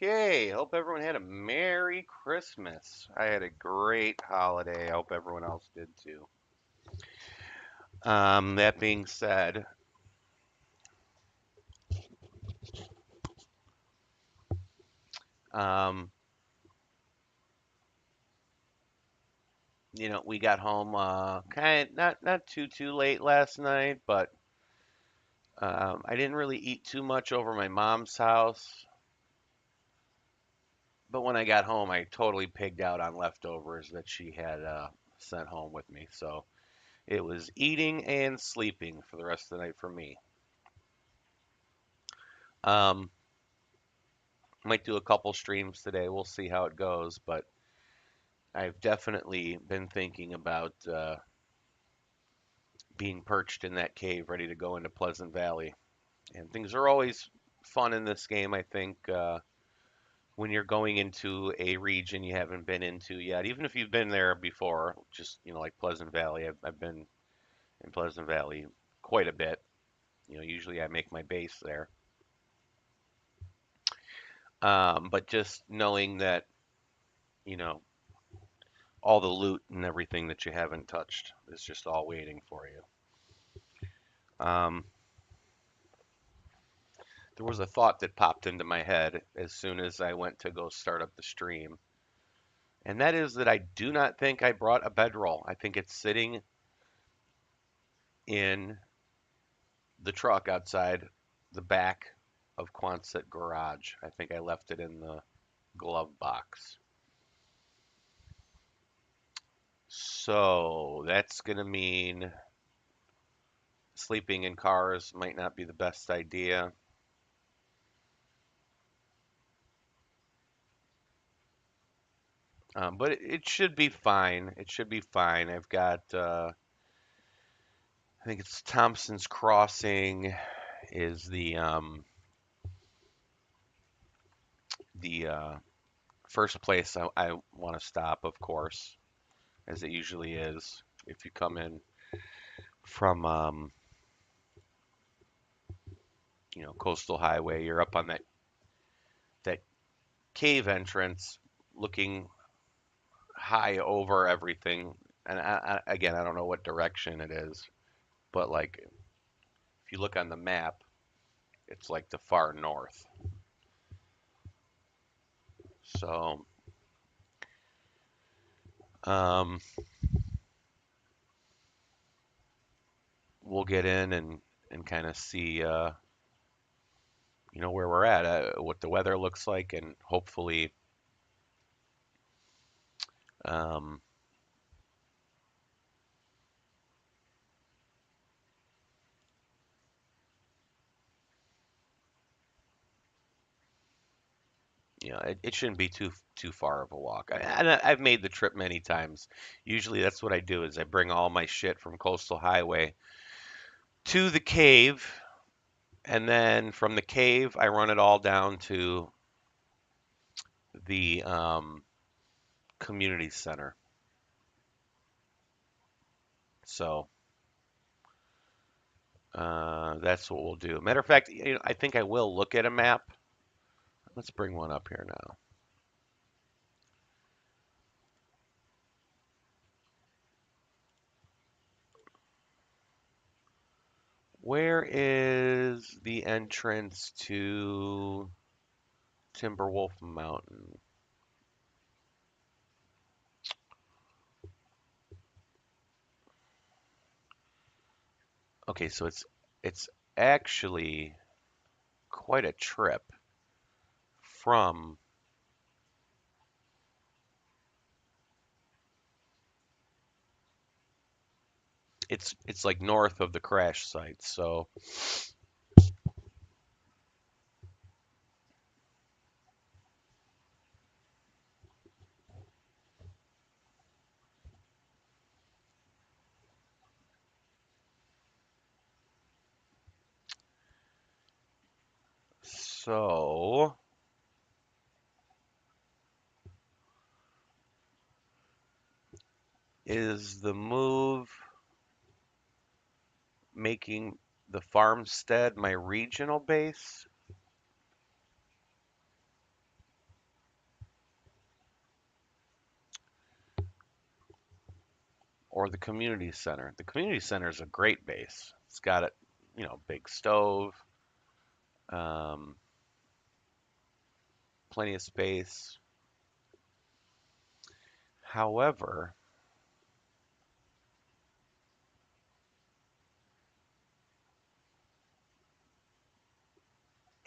Okay, hope everyone had a Merry Christmas. I had a great holiday. I hope everyone else did too. That being said, um, we got home kind of not too late last night, but I didn't really eat too much over my mom's house. But when I got home, I totally pigged out on leftovers that she had sent home with me. So it was eating and sleeping for the rest of the night for me. Um, Might do a couple streams today. We'll see how it goes, but I've definitely been thinking about being perched in that cave, ready to go into Pleasant Valley. And things are always fun in this game, I think, when you're going into a region you haven't been into yet. Even if you've been there before, just, like Pleasant Valley. I've been in Pleasant Valley quite a bit. Usually I make my base there. But just knowing that, you know, all the loot and everything that you haven't touched is just all waiting for you. Um, there was a thought that popped into my head as soon as I went to go start up the stream, and that is that I do not think I brought a bedroll. I think it's sitting in the truck outside the back of Quonset garage. I think I left it in the glove box. So that's gonna mean sleeping in cars might not be the best idea. But it should be fine. It should be fine. I've got, I think it's Thompson's Crossing is the first place I want to stop, of course, as it usually is. If you come in from, Coastal Highway, you're up on that cave entrance, looking high over everything. And again, I don't know what direction it is, but like if you look on the map, it's like the far north. So, um, we'll get in and kind of see, where we're at, what the weather looks like, and hopefully, um, it shouldn't be too far of a walk. I've made the trip many times. Usually, that's what I do is I bring all my shit from Coastal Highway to the cave, and then from the cave, I run it all down to the community center. So that's what we'll do. Matter of fact, I think I will look at a map. Let's bring one up here now. Where is the entrance to Timberwolf Mountain? Okay, so it's actually quite a trip from it's like north of the crash site. So is the move making the farmstead my regional base? or the community center. The community center is a great base. It's got a, big stove, um, plenty of space. However,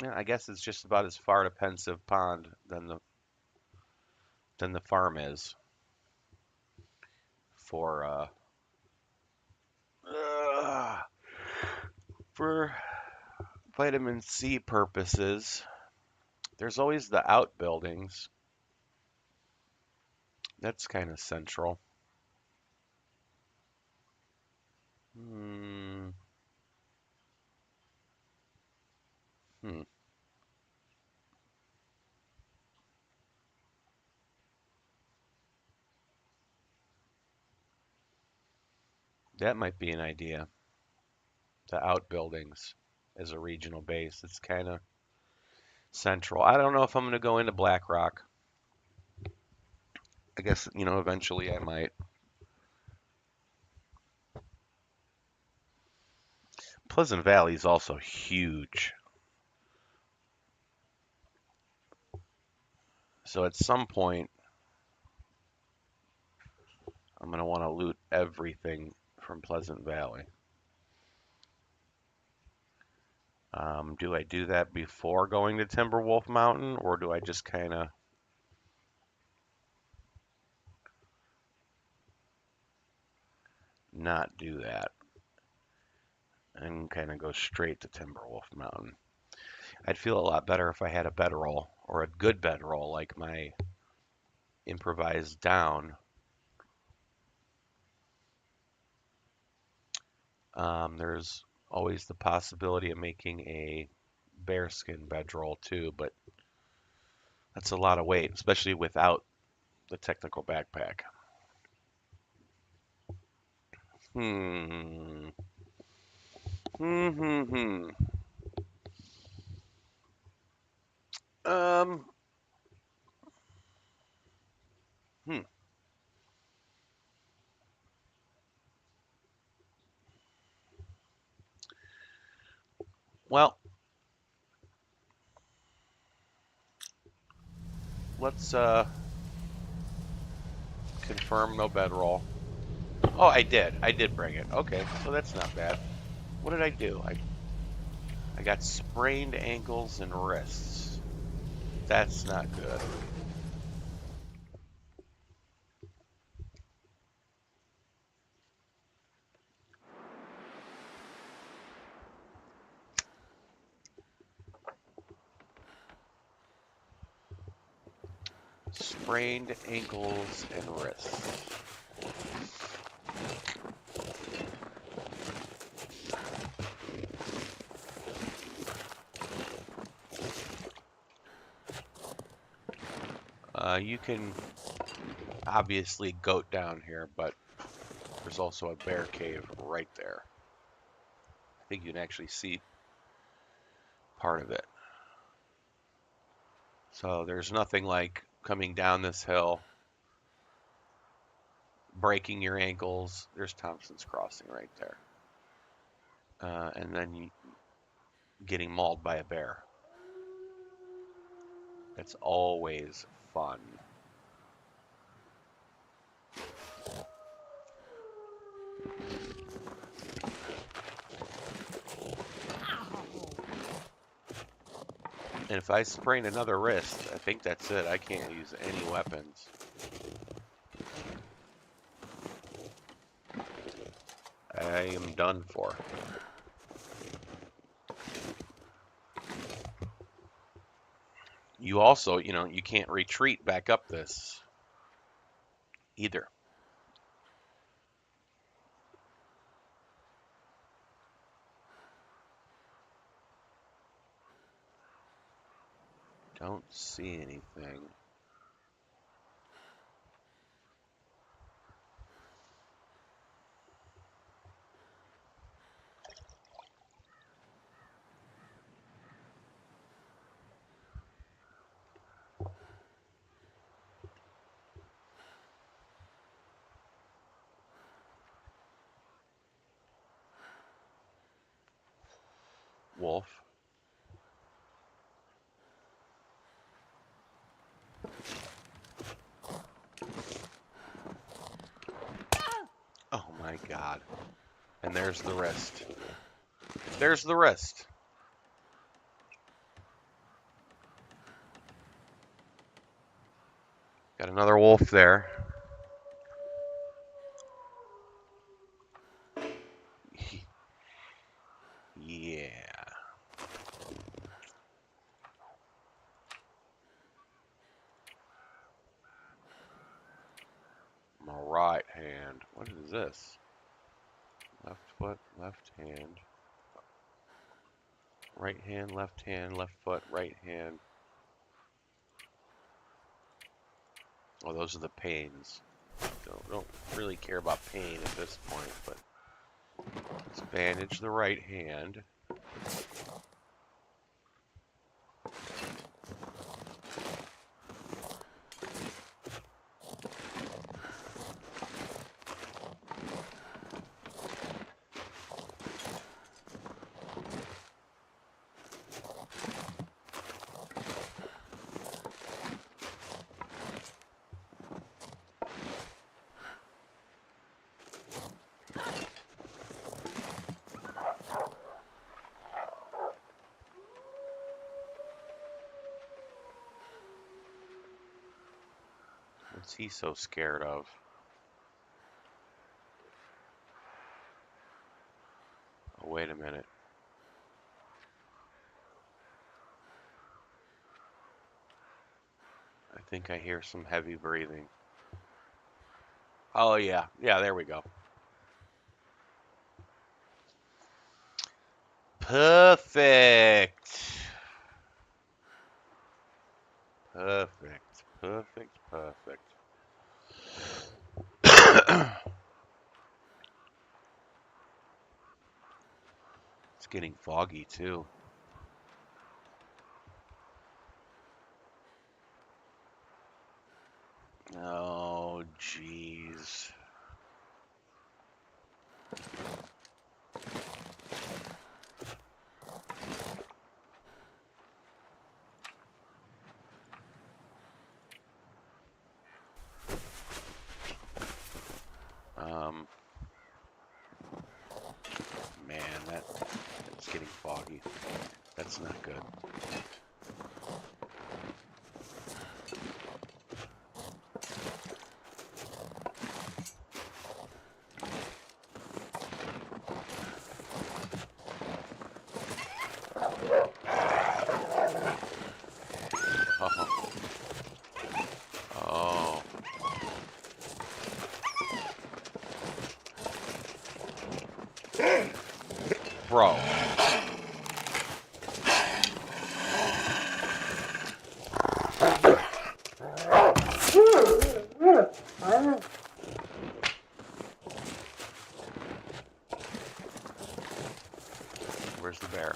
yeah, I guess it's just about as far to Pensive Pond than the farm is for uh, for vitamin C purposes. There's always the outbuildings. That's kind of central. Hmm. Hmm. That might be an idea. The outbuildings as a regional base. It's kind of central. I don't know if I'm going to go into Black Rock. I guess, eventually I might. Pleasant Valley is also huge. So at some point, I'm going to want to loot everything from Pleasant Valley. Do I do that before going to Timberwolf Mountain, or do I just kind of not do that and kind of go straight to Timberwolf Mountain? I'd feel a lot better if I had a bedroll or a good bedroll like my improvised down. There's always the possibility of making a bearskin bedroll too, but that's a lot of weight, especially without the technical backpack. Hmm. Hmm. Hmm. Hmm. Um. Hmm. Well, let's confirm no bedroll. Oh, I did. I did bring it. Okay, so that's not bad. What did I do? I got sprained ankles and wrists. That's not good. Sprained ankles and wrists. You can obviously goat down here, but there's also a bear cave right there. I think you can actually see part of it. So there's nothing like coming down this hill, breaking your ankles. There's Thompson's Crossing right there. And then getting mauled by a bear. That's always fun. And if I sprain another wrist, I think that's it. I can't use any weapons. I am done for. You also, you can't retreat back up this either. Don't see anything. wolf. Oh my god. And there's the wrist. There's the wrist. Got another wolf there. Yeah. My right hand. What is this? Left foot, left hand. Right hand, left foot, right hand. Oh, those are the pains. Don't really care about pain at this point, but let's bandage the right hand. What's he so scared of? Oh, wait a minute. I think I hear some heavy breathing. Oh, yeah. Yeah, there we go. Perfect. Perfect. Perfect. Perfect. It's getting foggy, too. Oh, jeez. Man, that's getting foggy. That's not good. Oh. Oh. Bro. Where's the bear?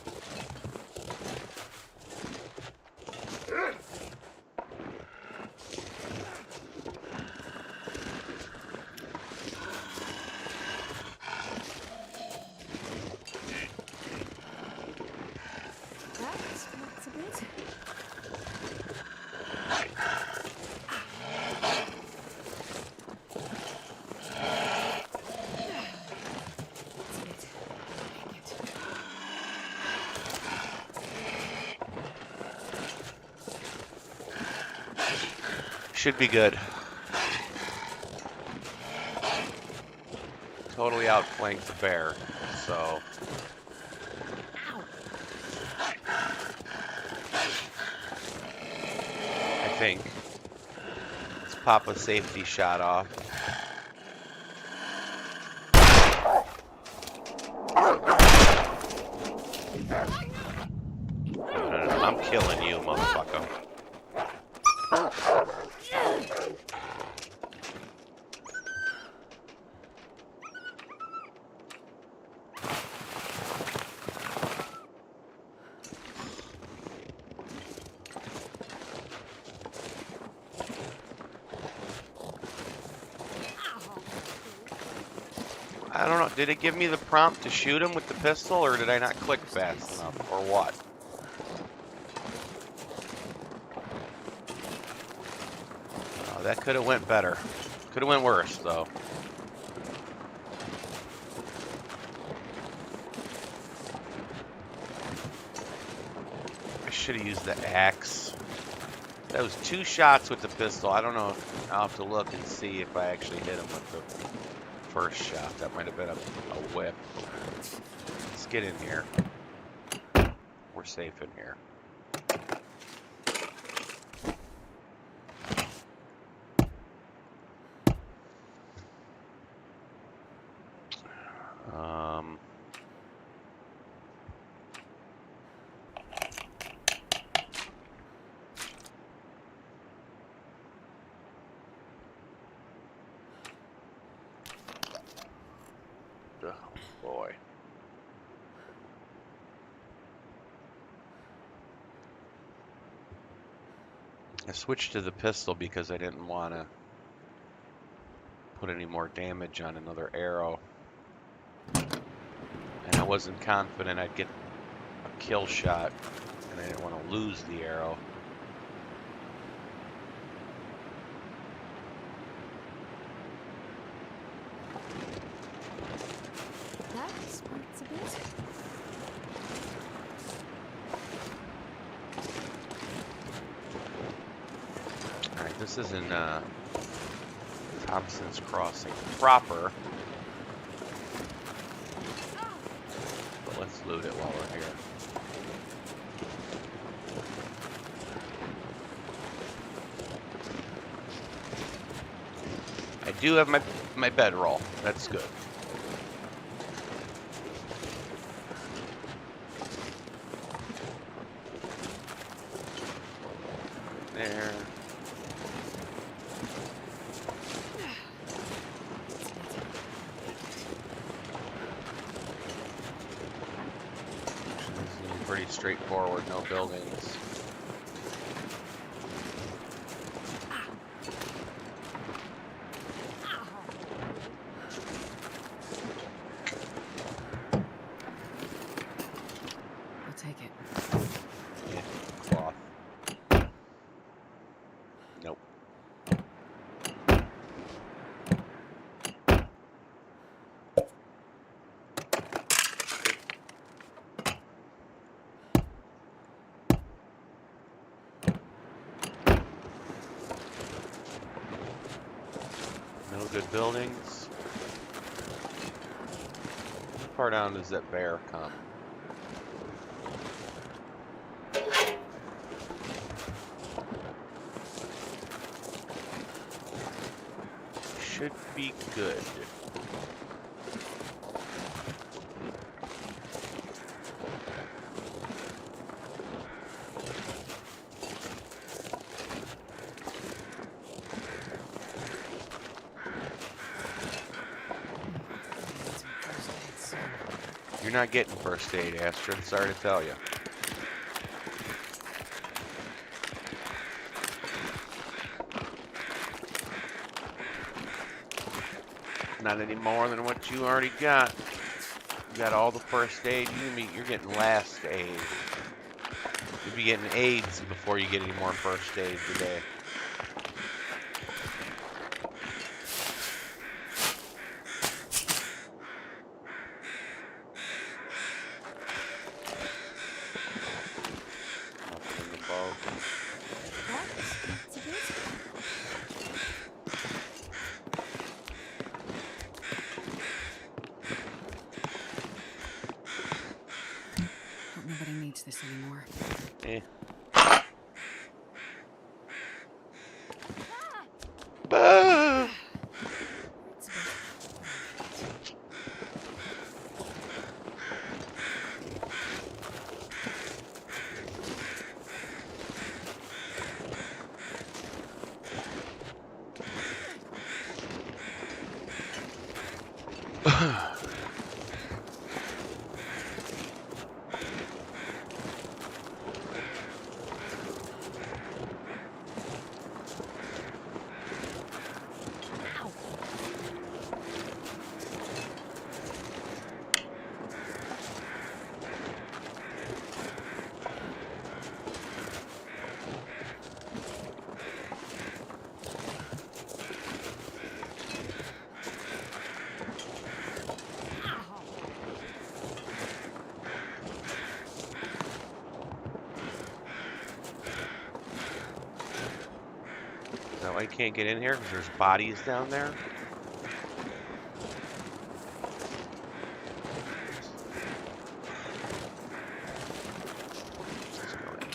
That's a bit. Should be good. Totally outflanked the bear, so. I think. Let's pop a safety shot off. I'm killing you, motherfucker. I don't know. Did it give me the prompt to shoot him with the pistol, or did I not click fast enough, or what? Oh, that could have went better. Could have went worse, though. I should have used the axe. That was 2 shots with the pistol. I don't know. I'll have to look and see if I actually hit him with the first shot. That might have been a whip. Let's get in here. We're safe in here. Oh boy. I switched to the pistol because I didn't want to put any more damage on another arrow. And I wasn't confident I'd get a kill shot, and I didn't want to lose the arrow. Alright, this isn't Thompson's Crossing proper. But let's loot it while we're here. I do have my bedroll. That's good. There. Pretty straightforward, no buildings. I'll take it. Yeah, cloth. Nope. No good buildings. How far down does that bear come? Should be good. You're not getting first aid, Astrid. Sorry to tell you. Not any more than what you already got. You got all the first aid. You're getting last aid. You'll be getting AIDS before you get any more first aid today. Nothing in the boat. Hope nobody needs this anymore. Eh. Ah! Why you can't get in here? Because there's bodies down there? Let's go in.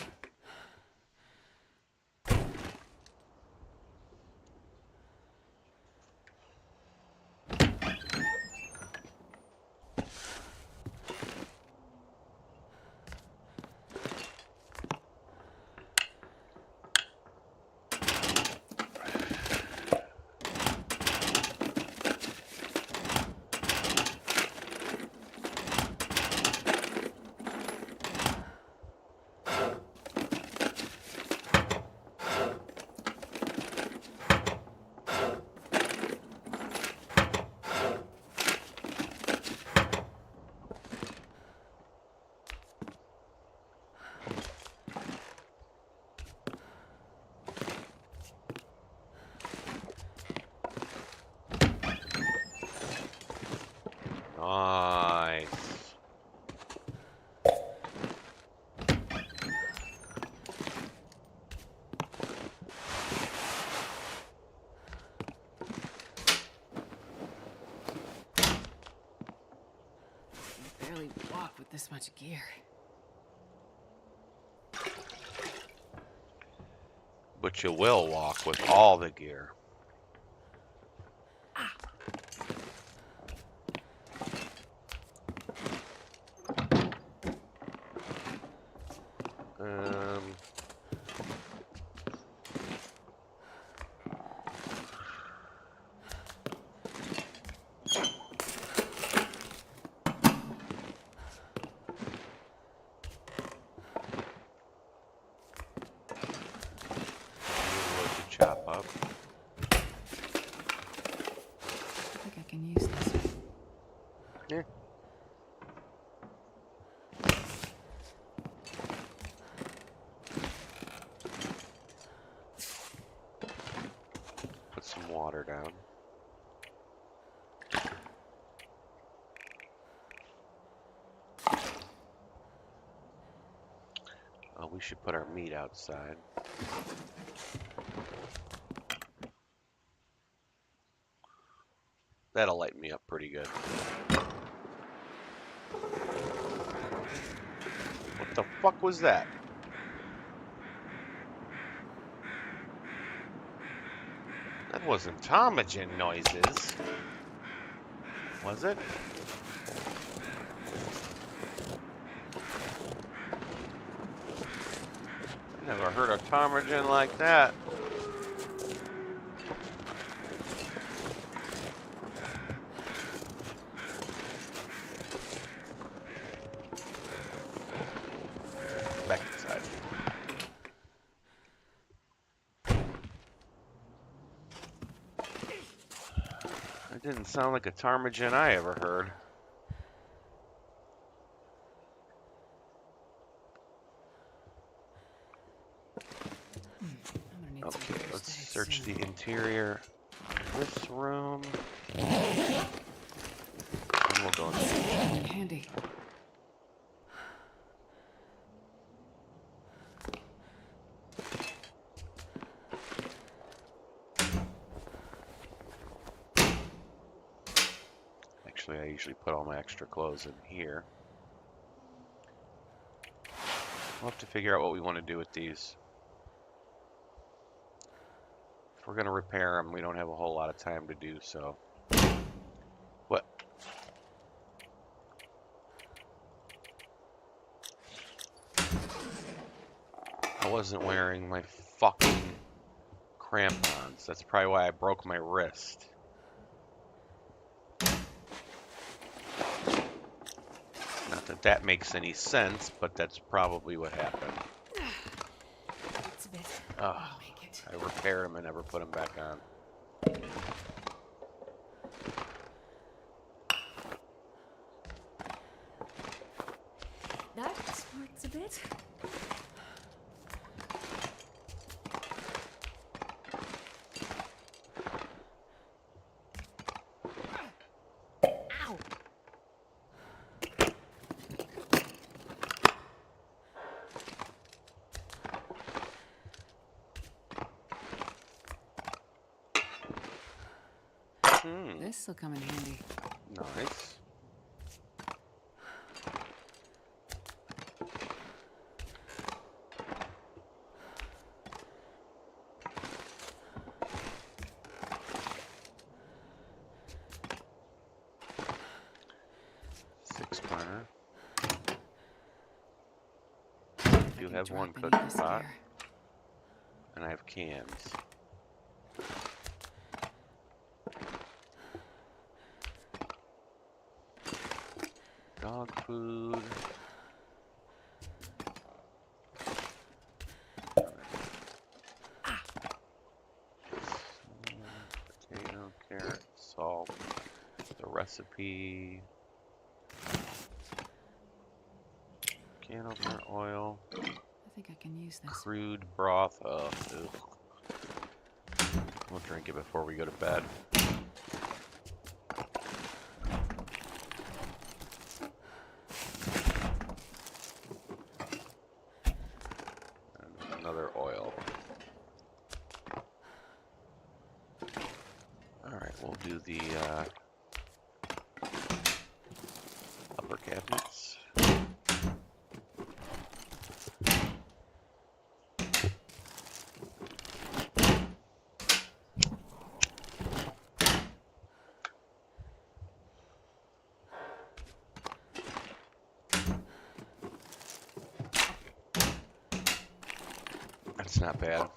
Nice. I barely walk with this much gear. But you will walk with all the gear. Um, wood to chop up. I think I can use this. Yeah. Put some water down. We should put our meat outside. That'll lighten me up pretty good. What the fuck was that? That wasn't ptomagen noises. Was it? Never heard a ptomagen like that. Back inside. That didn't sound like a ptarmigan I ever heard. I'm gonna need some Okay, first let's aid search soon. the interior of this room. And we'll go in. Handy. Actually, I usually put all my extra clothes in here. We'll have to figure out what we want to do with these. If we're going to repair them, we don't have a whole lot of time to do so. What? I wasn't wearing my fucking crampons. That's probably why I broke my wrist. Not that that makes any sense, but that's probably what happened. It's a bit. Ugh, I'll make it. I repaired them and never put them back on. That smarts a bit. Ow! This'll come in handy. Nice. Six burner. You have one cooking pot, and I have cans. Dog food. Potato, carrot, salt. The recipe. Can opener, oil. I think I can use this. Crude broth. Oh, ugh. We'll drink it before we go to bed. And another oil. Alright, we'll do the upper cabinets. That's not bad.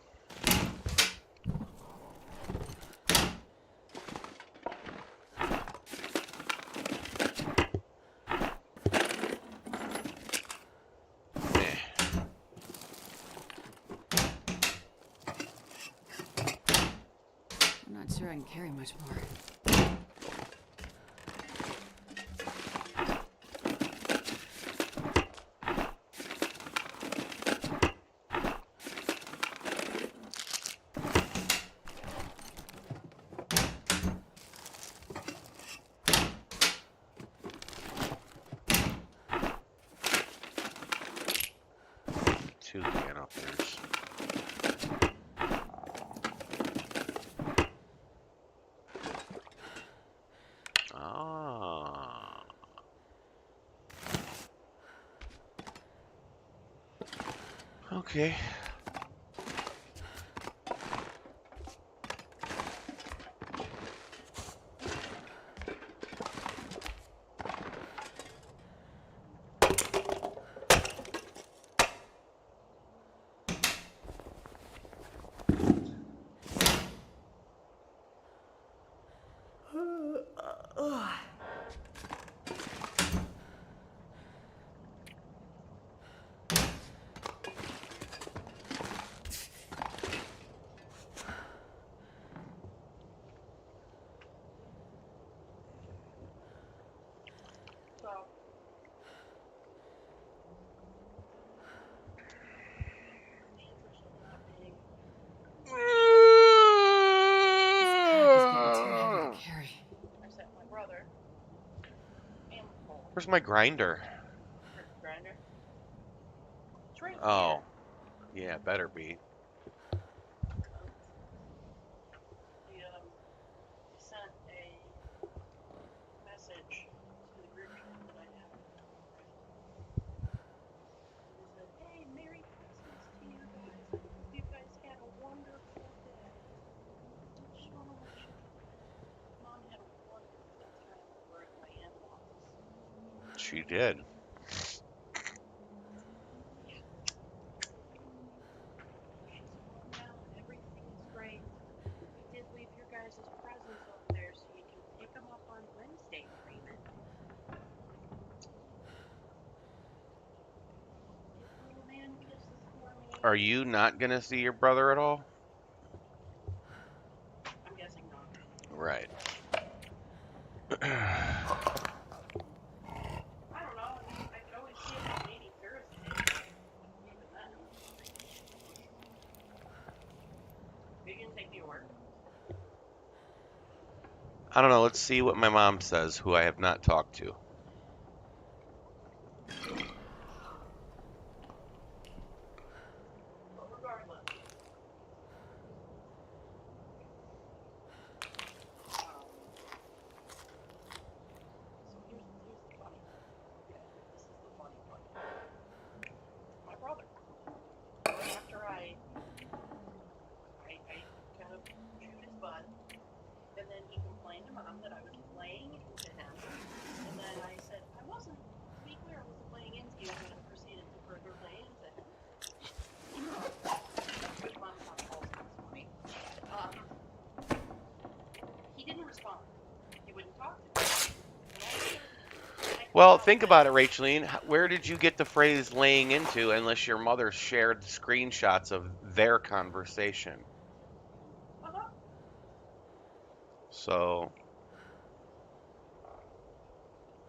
I'm not sure I can carry much more. Two can openers. Ah. Okay. Where's my grinder? Grinder? It's right Oh, yeah, better be. here. Sent a message to the group chat that I have with my friends. And it said, hey, Merry Christmas to you guys. I hope you guys had a wonderful day. I just want to let you know Mom had a wonderful time over at my in-laws. She did. She's home now and everything is great. We did leave your guys' presents up there so you can pick them up on Wednesday, Freeman. Give little man kisses for me. Are you not gonna see your brother at all? I'm guessing not. Right. I don't know. I mean, I could always see him on maybe Thursday. Even then. Are you gonna take me to work? I don't know. Let's see what my mom says, who I have not talked to. But regardless. Well, Oh, think about it, Racheline. Where did you get the phrase laying into unless your mother shared screenshots of their conversation? uh-huh. So,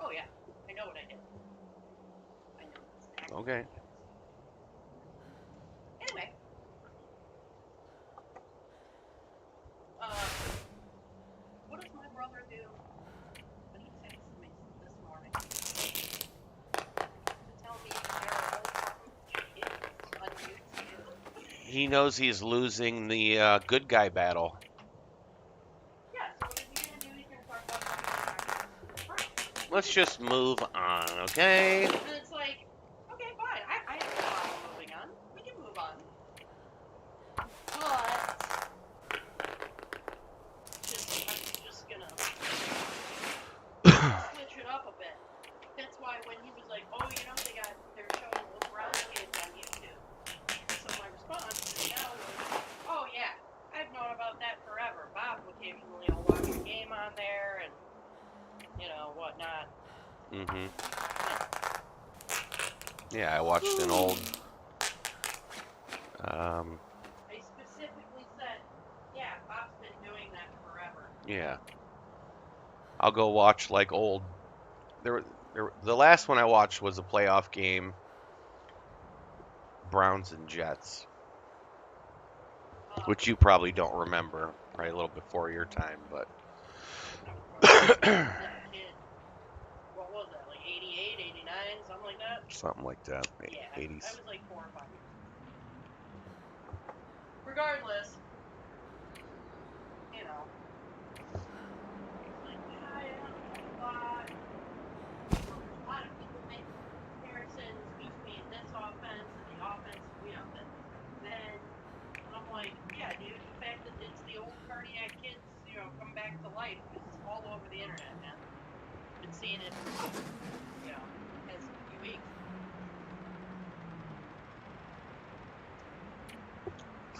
Oh yeah, I know what I did. I know exactly what okay. I did. Anyway, uh, what does my brother do when he texts me this morning to tell me that there are no fucking kids on YouTube? He knows he's losing the good guy battle. Yeah, so what is he gonna do? He's gonna talk about how he's not gonna listen to his friends. Let's just move on, okay? And it's like, okay, fine. I have no problem moving on. We can move on. But I'm just gonna switch it up a bit. That's why when he was like, oh, they're showing little brown kids on YouTube. So my response just now was, oh yeah, I've known about that forever. Bob occasionally will watch a game on there and whatnot. hmm Yeah, I watched an old. Um, I specifically said, yeah, Bob's been doing that forever. yeah, I'll go watch like old. The last one I watched was a playoff game, Browns and Jets, Uh, which you probably don't remember, right? A little before your time, but I don't remember. I was a kid. What was that? Like 88, 89, something like that? something like that. Yeah, I 80s. was like 4 or 5 years old. Regardless, you know, he's like, yeah, blah, blah, blah. There's a lot of people making comparisons between this offense and the offense, that then. And I'm like, yeah, dude, the fact that it's the old cardiac kids, come back to life is all over the internet, man. Been seeing it for, the past few weeks.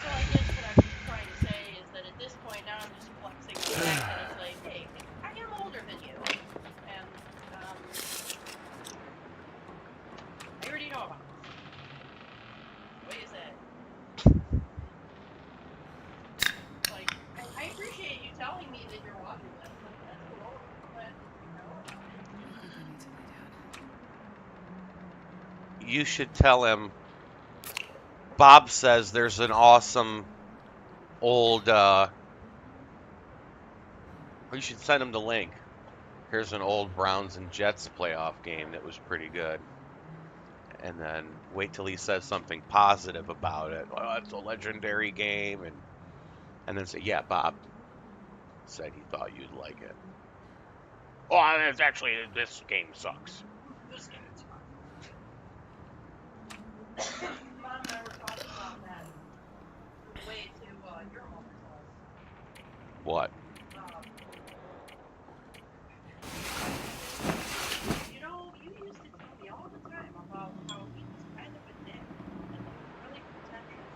So I guess what I'm trying to say is that at this point now I'm just flexing the fact that it's like, hey, I am older than you, and I already know about this. What is that? Like, I appreciate you telling me that you're watching this. That's cool. I'm glad you know about it. I think I need to lay down. You should tell him. Bob says there's an awesome old. You should send him the link. Here's an old Browns and Jets playoff game that was pretty good. And then wait till he says something positive about it. Oh, it's a legendary game, and then say, yeah, Bob said he thought you'd like it. Oh, it's actually this game sucks. This game's fun. Mom and I were talking about that on the way to your mother's house. What? Um, you used to tell me all the time about how he was kind of a dick and really pretentious.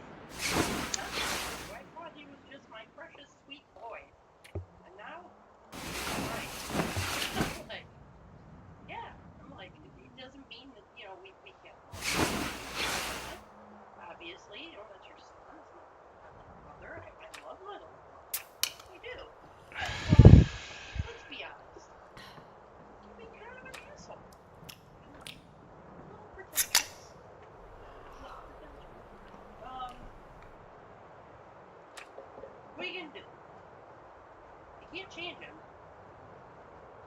Nothing to you. I thought he was just my precious sweet boy. And now, right. I'm like, yeah. I'm like, it doesn't mean that, we can't love him. Obviously, that's your son. It's not my little brother. I love my little brother. I do. But let's be honest. He can be kind of an asshole. A little pretentious. A little pretentious. What are you gonna do? You can't change him,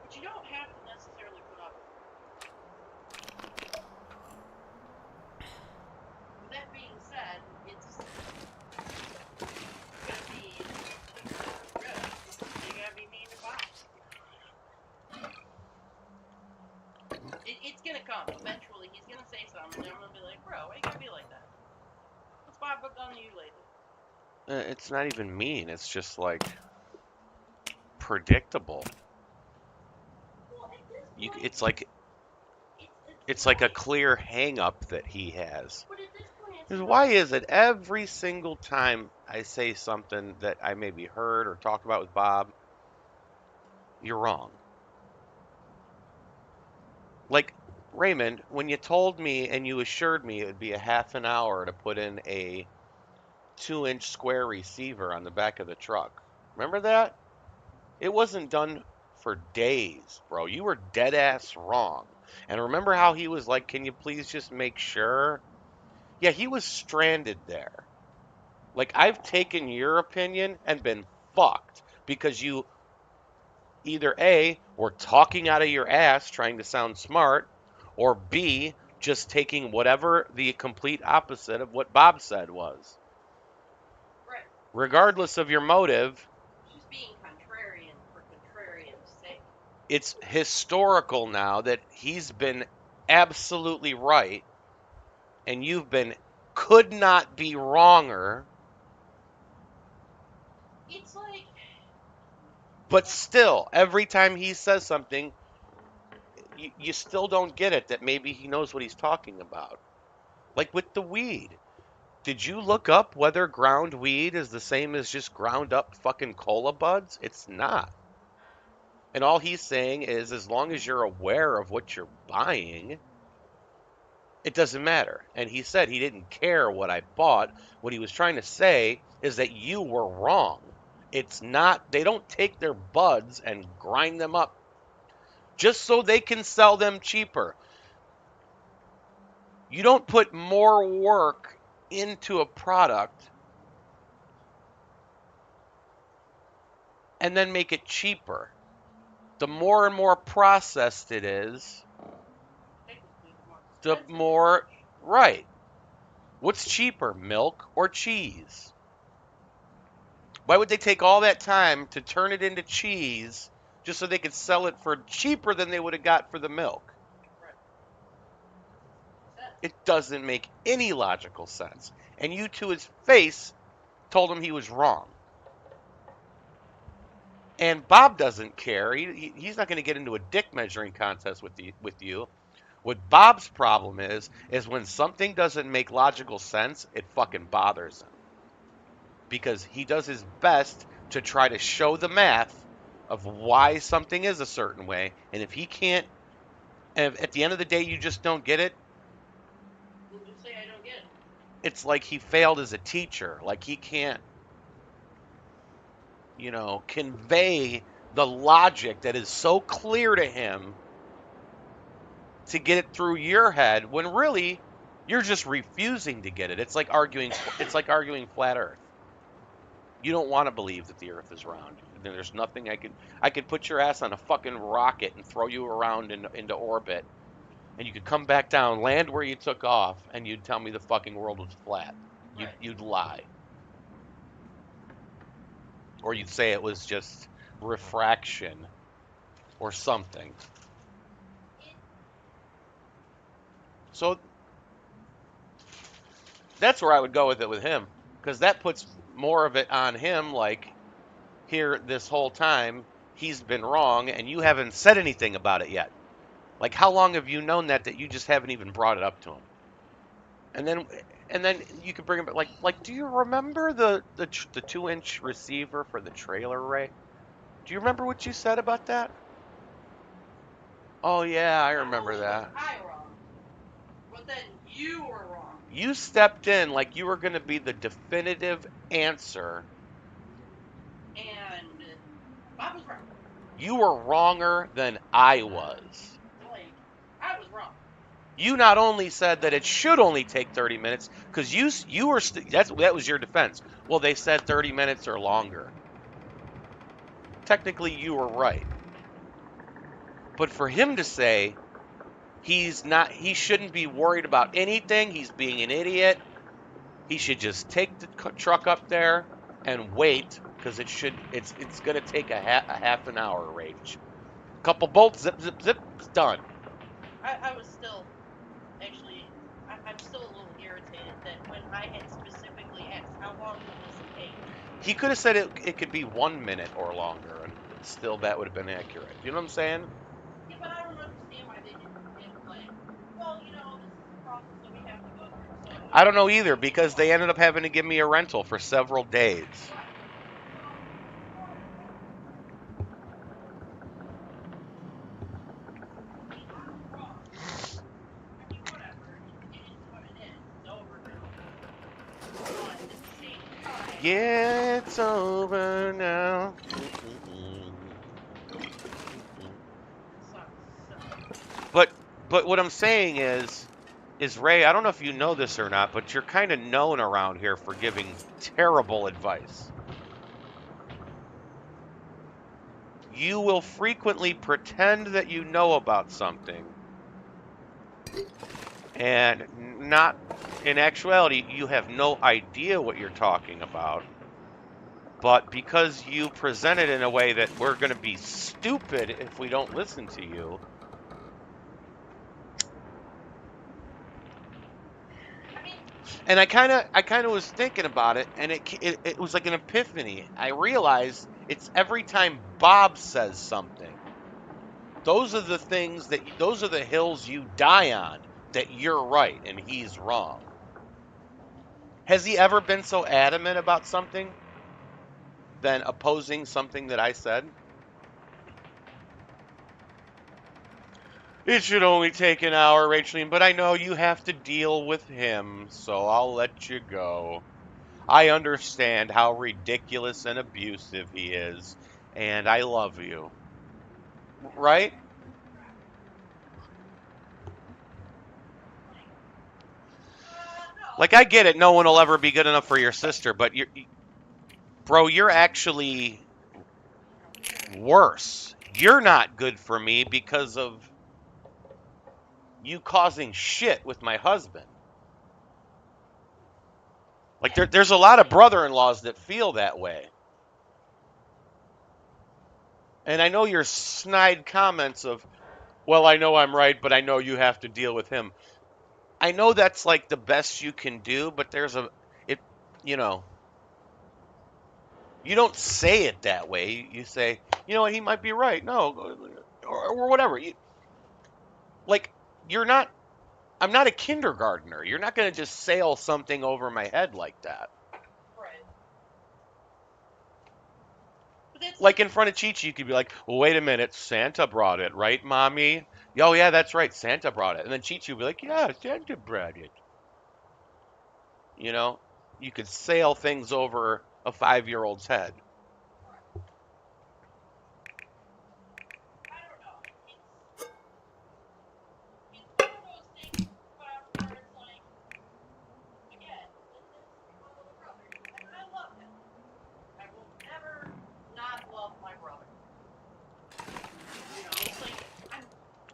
but you don't have to necessarily put up with him. With that being said, it's gonna be good. You gotta be mean to Bob. It's gonna come eventually. He's gonna say something, and I'm gonna be like, bro, why you gotta be like that? What's Bob done to you lately? It's not even mean. It's just like predictable. Well, at this You, point, it's like it's it's like a annoying. clear hang up that he has. But at this point, it's 'Cause why annoying. is it every single time I say something that I maybe heard or talked about with Bob, you're wrong? Like, Raymond, when you told me and you assured me it would be a half an hour to put in a 2-inch square receiver on the back of the truck, remember that? It wasn't done for days, bro. You were dead ass wrong. And remember how he was like, can you please just make sure? Yeah, he was stranded there. Like, I've taken your opinion and been fucked because you either A, were talking out of your ass trying to sound smart, or B, just taking whatever the complete opposite of what Bob said was. Right. Regardless of your motive, Just being contrarian for contrarian's sake. it's historical now that he's been absolutely right and you've been could not be wronger, It's like, but still, every time he says something, you still don't get it that maybe he knows what he's talking about. Like with the weed. Did you look up whether ground weed is the same as just ground up fucking cola buds? It's not. And all he's saying is as long as you're aware of what you're buying, it doesn't matter. And he said he didn't care what I bought. What he was trying to say is that you were wrong. It's not, they don't take their buds and grind them up just so they can sell them cheaper. You don't put more work into a product and then make it cheaper. The more and more processed it is, technically, the more the expensive more right. What's cheaper, milk or cheese? Why would they take all that time to turn it into cheese just so they could sell it for cheaper than they would have got for the milk? Right. It doesn't make any logical sense. And you to his face told him he was wrong. And Bob doesn't care. He's not going to get into a dick measuring contest with you. What Bob's problem is when something doesn't make logical sense, it fucking bothers him. Because he does his best to try to show the math of why something is a certain way. And if he can't, and if at the end of the day you just don't get it, We'll just say I don't get it. it's like he failed as a teacher. Like he can't, convey the logic that is so clear to him to get it through your head when really you're just refusing to get it. It's like arguing flat earth. You don't want to believe that the earth is round. There's nothing I could put your ass on a fucking rocket and throw you around into orbit and you could come back down, land where you took off, and you'd tell me the fucking world was flat. Right. You'd lie. Or you'd say it was just refraction or something. So that's where I would go with it with him, because that puts more of it on him. Like here, this whole time he's been wrong, and you haven't said anything about it yet. Like how long have you known that you just haven't even brought it up to him? And then you could bring him like do you remember the 2-inch receiver for the trailer, Ray? Do you remember what you said about that? Oh yeah, I remember that. I wrong, but then you were wrong. You stepped in like you were going to be the definitive answer. And Bob was wrong. You were wronger than I was. Like, I was wrong. You not only said that it should only take 30 minutes because you were that was your defense. Well, they said 30 minutes or longer. Technically, you were right. But for him to say he shouldn't be worried about anything, he's being an idiot. He should just take the truck up there and wait because it's going to take a half an hour range. Couple bolts, zip, zip, zip, it's done. I was still, actually, I'm still a little irritated that when I had specifically asked, how long will this take? He could have said it could be 1 minute or longer, and still that would have been accurate. You know what I'm saying? Yeah, but I don't understand why they didn't like, well, this is the process that we have to go through, so. I don't know either because they ended up having to give me a rental for several days. Yeah, it's over now. It sucks. So, But but what I'm saying is Ray, I don't know if you know this or not, but you're kind of known around here for giving terrible advice. You will frequently pretend that you know about something and not in actuality you have no idea what you're talking about. But because you present it in a way that we're going to be stupid if we don't listen to you, I mean, and I kind of was thinking about it, and it was like an epiphany. I realized it's every time Bob says something. Those are the things those are the hills you die on. That you're right and he's wrong. Has he ever been so adamant about something than opposing something that I said? It should only take an hour, Racheline, but I know you have to deal with him, so I'll let you go. I understand how ridiculous and abusive he is, and I love you. Right? no. Like, I get it, no one will ever be good enough for your sister, but bro, you're actually worse. You're not good for me because of you causing shit with my husband. Like, Yeah, there's a lot of brother in laws that feel that way. And I know your snide comments of, well, I know I'm right, but I know you have to deal with him. I know that's like the best you can do, but it, you know, you don't say it that way. You say, you know what, he might be right. No, or whatever. Like, you're not, I'm not a kindergartner. You're not going to just sail something over my head like that. right. But that's Like like, in front of Chi Chi, you could be like, well, wait a minute, Santa brought it, right, mommy? Oh, yeah, that's right, Santa brought it. And then Chi Chi would be like, yeah, Santa brought it. You know, you could sail things over a 5-year-old's head. I don't know. It's one of those things, Bob, where it's like, again, this is my little brother, and I love him. I will never not love my brother. It's like, I'm,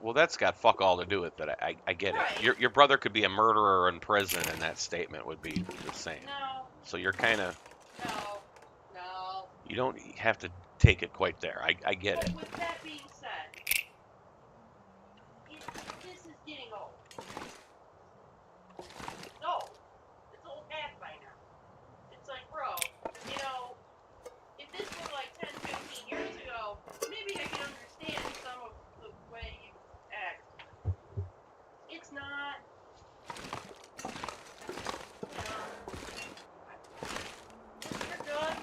Well, that's got fuck all to do with it. I get it. right. Your brother could be a murderer in prison, and that statement would be the same. No, So you're kind of, no, no. you don't have to take it quite there. I get But it. with that being said, this is getting old. It's old. It's old hat by now. It's like, bro, you know, if this was like 10, 15 years ago, maybe I could understand some of the way you act. It's not, you know, you're good.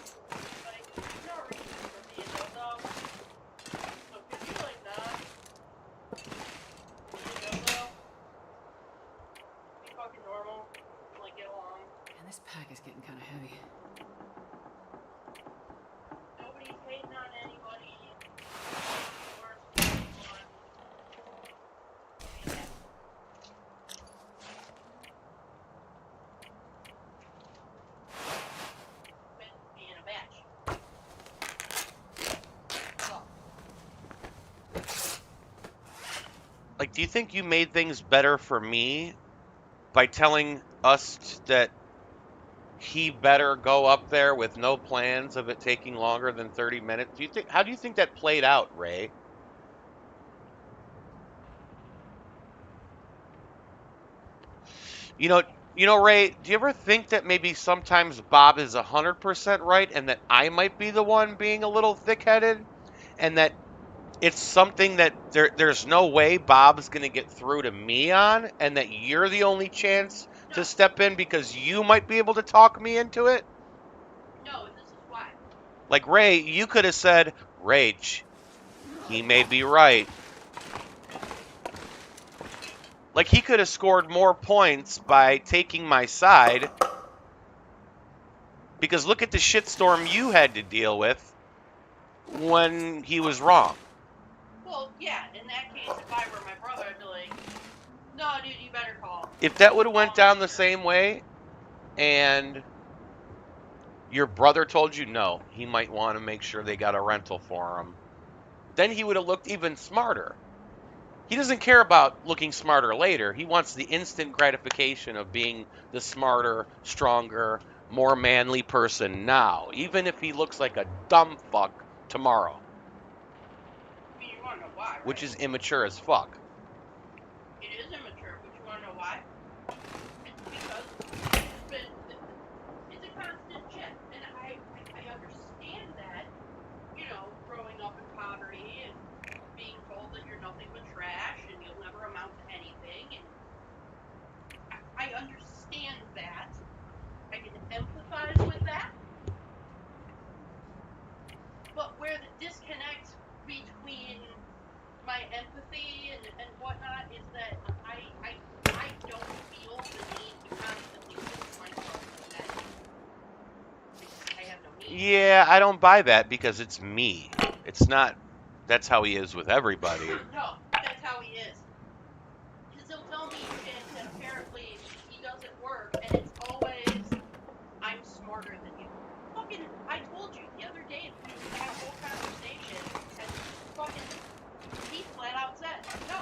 Like, there's no reason for me to know. So could you like not be a no be fucking normal, like get along? Man, this pack is getting kind of heavy. Nobody's hating on anybody. Or anyone. Quit being a bitch. So, Like, do you think you made things better for me by telling us that he better go up there with no plans of it taking longer than 30 minutes? How do you think that played out, Ray? You know, Ray, do you ever think that maybe sometimes Bob is 100% right and that I might be the one being a little thick-headed and that it's something that there's no way Bob's going to get through to me on and that you're the only chance no, to step in because you might be able to talk me into it? no, and this is why. Like Ray, you could have said, "Rach, he may be right." Like he could have scored more points by taking my side Because look at the shitstorm you had to deal with when he was wrong. Well, yeah, in that case, if I were my brother, I'd be like, no, dude, you better call. If that would have Call went my down the insurance. same way and your brother told you no, he might want to make sure they got a rental for him, then he would have looked even smarter. He doesn't care about looking smarter later. He wants the instant gratification of being the smarter, stronger, more manly person now, even if he looks like a dumb fuck tomorrow, I mean, you want to know why, right? which is immature as fuck. It is immature, but you want to know why? It's because it's a constant shift, and I understand that, you know, growing up in poverty and being told that you're nothing but trash and you'll never amount to anything, and I understand that. I can empathize with that, but where the disconnect between my empathy and whatnot is that I don't feel the need to constantly put myself in that. I have no need. Yeah, I don't buy that because it's me. It's not, that's how he is with everybody. No, that's how he is. Because he'll tell me shit that apparently he does at work, and it's always, I'm smarter than you. Fucking, I told you the other day in that whole conversation, and fucking, he flat out said, no,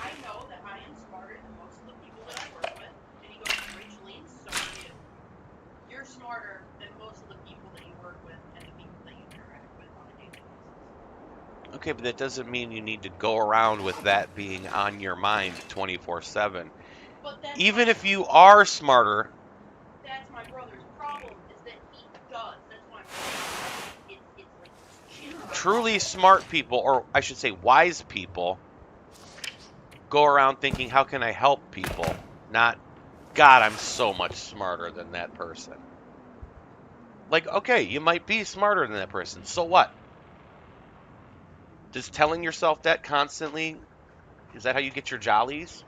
I know that I am smarter than most of the people that I work with. And he goes, Racheline, so are you. You're smarter than most of the people that you work with and the people that you interact with on a daily basis. Okay, but that doesn't mean you need to go around with that being on your mind 24/7. But that's Even my, if you are smarter, that's my brother's problem, is that he does. That's why I'm saying it's like shit. truly smart people, or I should say wise people, go around thinking, how can I help people? Not, God, I'm so much smarter than that person. Like, okay, you might be smarter than that person. So what? Just telling yourself that constantly, is that how you get your jollies?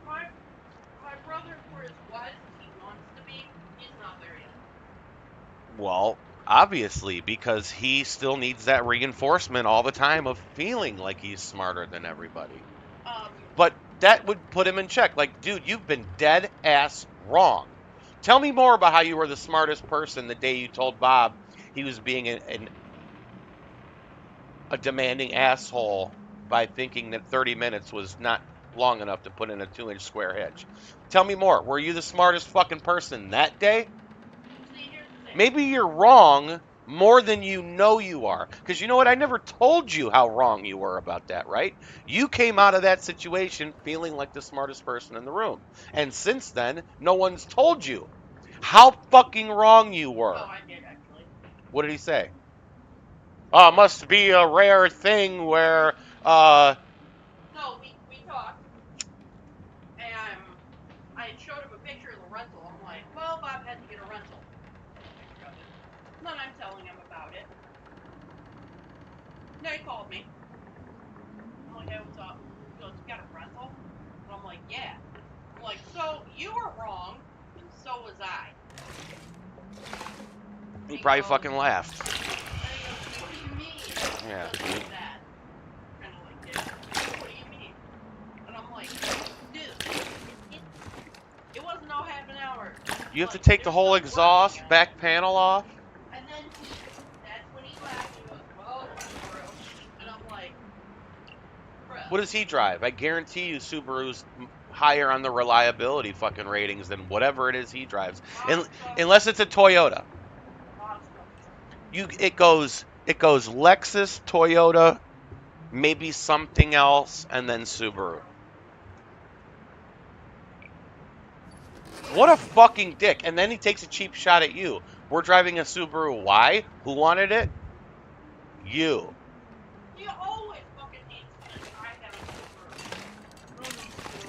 My brother, for as wise as he wants to be, he's not there yet. Well, obviously, because he still needs that reinforcement all the time of feeling like he's smarter than everybody. But that would put him in check. Like, dude, you've been dead ass wrong. Tell me more about how you were the smartest person the day you told Bob he was being a demanding asshole by thinking that 30 minutes was not long enough to put in a 2-inch square hitch. Tell me more. Were you the smartest fucking person that day? See, here's the thing. Maybe you're wrong more than you know you are. Because you know what? I never told you how wrong you were about that, right? You came out of that situation feeling like the smartest person in the room. And since then, no one's told you how fucking wrong you were. No, I did actually. What did he say? Oh, must be a rare thing where, No, we talked, and I showed him a picture of the rental. I'm like, well, Bob had to get a rental. Picture of it. And then I'm telling him about it. And then he called me. I'm like, hey, what's up? He goes, you got a rental? And I'm like, yeah. I'm like, so you were wrong, and so was I. he probably fucking laughed. And he goes, what do you mean? Yeah, Something dude. like that. Kind of like this. What do you mean? And I'm like, dude, it wasn't all half an hour. You have to Like, take the there's whole some exhaust working back panel off? And then that's when he laughed and goes, well, Subaru. And I'm like, bruh. What does he drive? I guarantee you Subaru's higher on the reliability fucking ratings than whatever it is he drives. Unless it's a Toyota. It goes Lexus, Toyota, maybe something else, and then Subaru. What a fucking dick. And then he takes a cheap shot at you. We're driving a Subaru. Why? Who wanted it? You. You always fucking hate because I have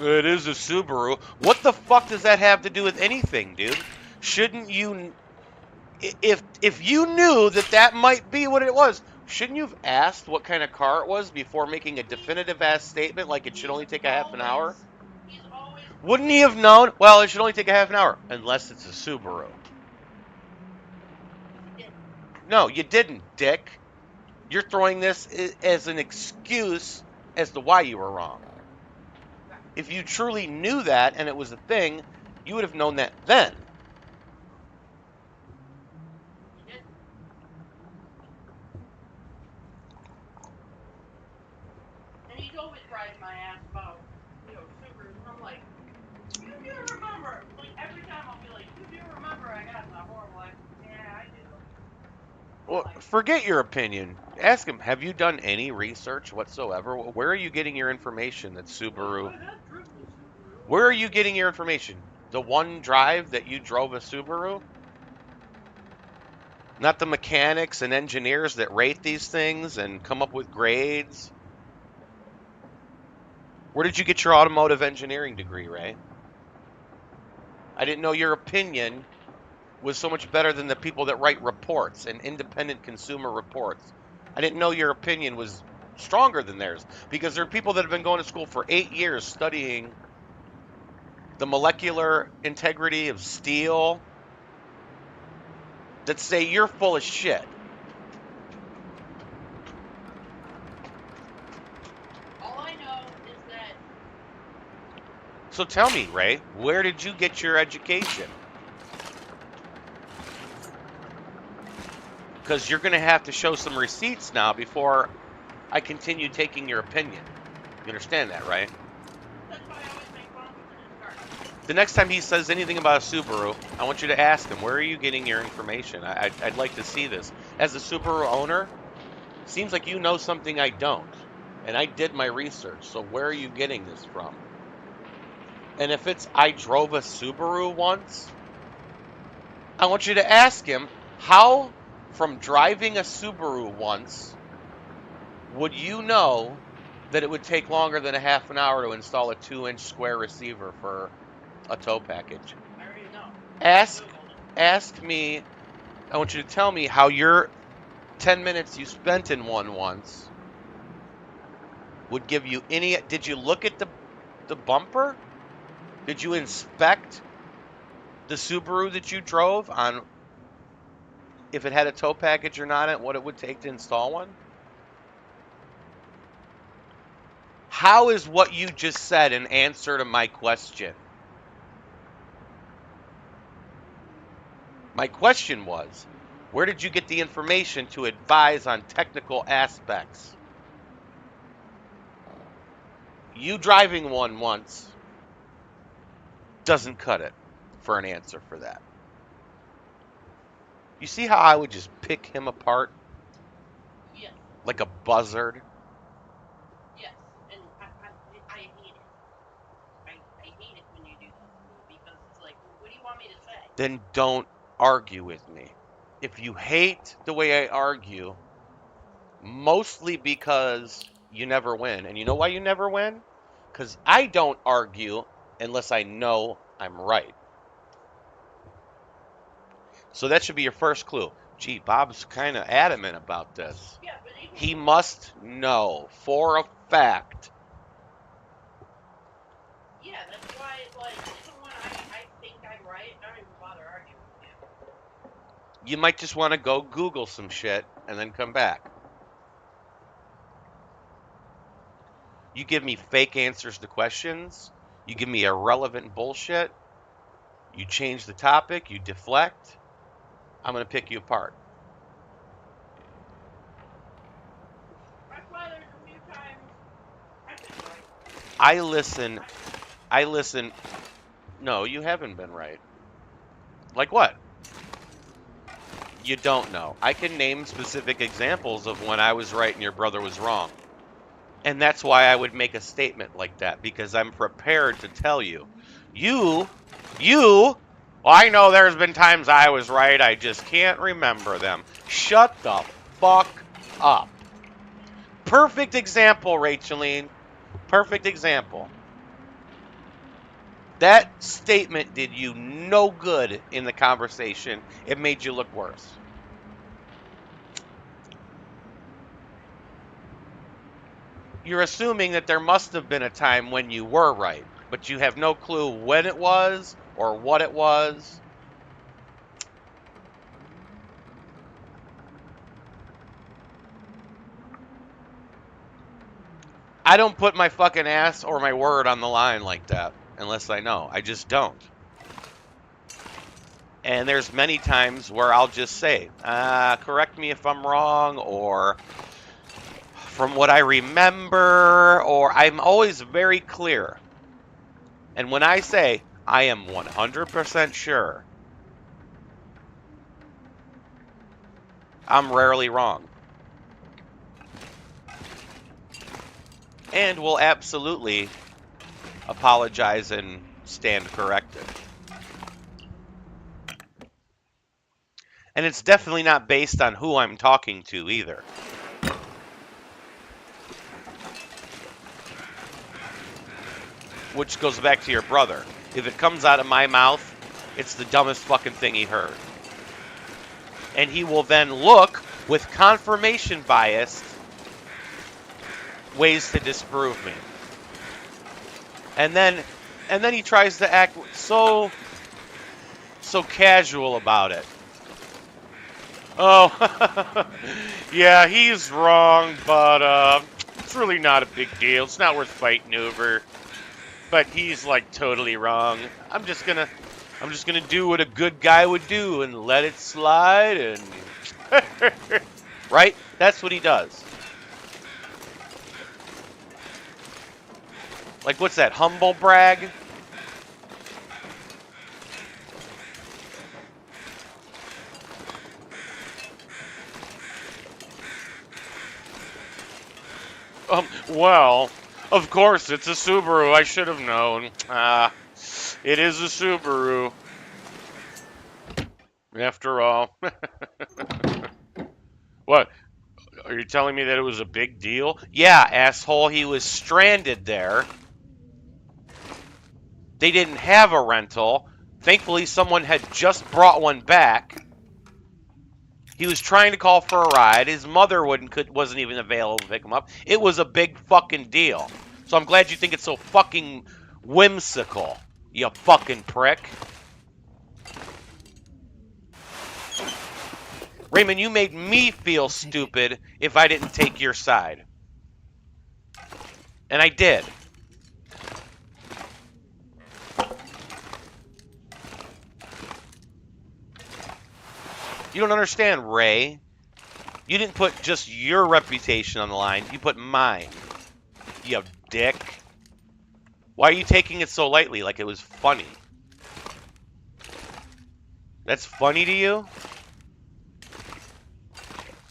a Subaru. It is a Subaru. What the fuck does that have to do with anything, dude? Shouldn't you, if you knew that that might be what it was, shouldn't you have asked what kind of car it was before making a definitive ass statement like it should only take a half an hour? He's always Wouldn't he have known? Well, it should only take a half an hour, unless it's a Subaru. Because he didn't. No, you didn't, Dick. You're throwing this as an excuse as to why you were wrong. Right. If you truly knew that and it was a thing, you would have known that then. He didn't. And he's always riding my ass about, Subarus. And I'm like, you do remember. Like, every time I'll be like, you do remember I got in a horrible accident. Yeah, I do. I'm Well, like, forget your opinion. Ask him, have you done any research whatsoever? Where are you getting your information that Subaru? I had driven a Subaru. Where are you getting your information? The one drive that you drove a Subaru? Not the mechanics and engineers that rate these things and come up with grades? Where did you get your automotive engineering degree, Ray? I didn't know your opinion was so much better than the people that write reports and independent consumer reports. I didn't know your opinion was stronger than theirs because there are people that have been going to school for 8 years studying the molecular integrity of steel that say you're full of shit. All I know is that So tell me, Ray, where did you get your education? Because you're going to have to show some receipts now before I continue taking your opinion. You understand that, right? that's why I always make fun of him in his car. The next time he says anything about a Subaru, I want you to ask him, where are you getting your information? I'd like to see this. As a Subaru owner, seems like you know something I don't. And I did my research, so where are you getting this from? And if it's I drove a Subaru once, I want you to ask him, how from driving a Subaru once would you know that it would take longer than a half an hour to install a 2-inch square receiver for a tow package? I already know. Ask Googled it. ask me, I want you to tell me how your 10 minutes you spent in one once would give you any. Did you look at the bumper? Did you inspect the Subaru that you drove on if it had a tow package or not and what it would take to install one? How is what you just said an answer to my question? My question was, where did you get the information to advise on technical aspects? You driving one once doesn't cut it for an answer for that. You see how I would just pick him apart Yes, like a buzzard? yes. And I hate it. I hate it when you do that to me because it's like, what do you want me to say? Then don't argue with me. If you hate the way I argue, mostly because you never win. And you know why you never win? Because I don't argue unless I know I'm right. So that should be your first clue. Gee, Bob's kind of adamant about this. Yeah, but even He must know for a fact. yeah, that's why like even when I think I'm right, I don't even bother arguing with you. You might just want to go Google some shit and then come back. You give me fake answers to questions. You give me irrelevant bullshit. You change the topic. You deflect. I'm going to pick you apart. That's why there's a few times I've been right. I listen. I listen. No, you haven't been right. Like what? You don't know. I can name specific examples of when I was right and your brother was wrong. And that's why I would make a statement like that, because I'm prepared to tell you. Well, I know there's been times I was right, I just can't remember them. Shut the fuck up. Perfect example, Racheline. Perfect example. That statement did you no good in the conversation. It made you look worse. You're assuming that there must have been a time when you were right. but you have no clue when it was or what it was. I don't put my fucking ass or my word on the line like that unless I know. I just don't. And there's many times where I'll just say, correct me if I'm wrong, or from what I remember, or I'm always very clear. And when I say I am 100% sure, I'm rarely wrong. And will absolutely apologize and stand corrected. And it's definitely not based on who I'm talking to either. Which goes back to your brother. If it comes out of my mouth, it's the dumbest fucking thing he heard. And he will then look with confirmation biased ways to disprove me. And then he tries to act so casual about it. Oh, yeah, he's wrong, but it's really not a big deal. It's not worth fighting over. But he's like totally wrong. I'm just gonna do what a good guy would do and let it slide and right? That's what he does. Like, what's that? Humble brag? Well, of course, it's a Subaru. I should have known. It is a Subaru. After all. What? Are you telling me that it was a big deal? Yeah, asshole. He was stranded there. They didn't have a rental. Thankfully, someone had just brought one back. He was trying to call for a ride. His mother wasn't even available to pick him up. It was a big fucking deal. So I'm glad you think it's so fucking whimsical, you fucking prick. Raymond, you made me feel stupid if I didn't take your side. And I did. You don't understand, Ray. You didn't put just your reputation on the line. You put mine. You dick. Why are you taking it so lightly like it was funny? That's funny to you?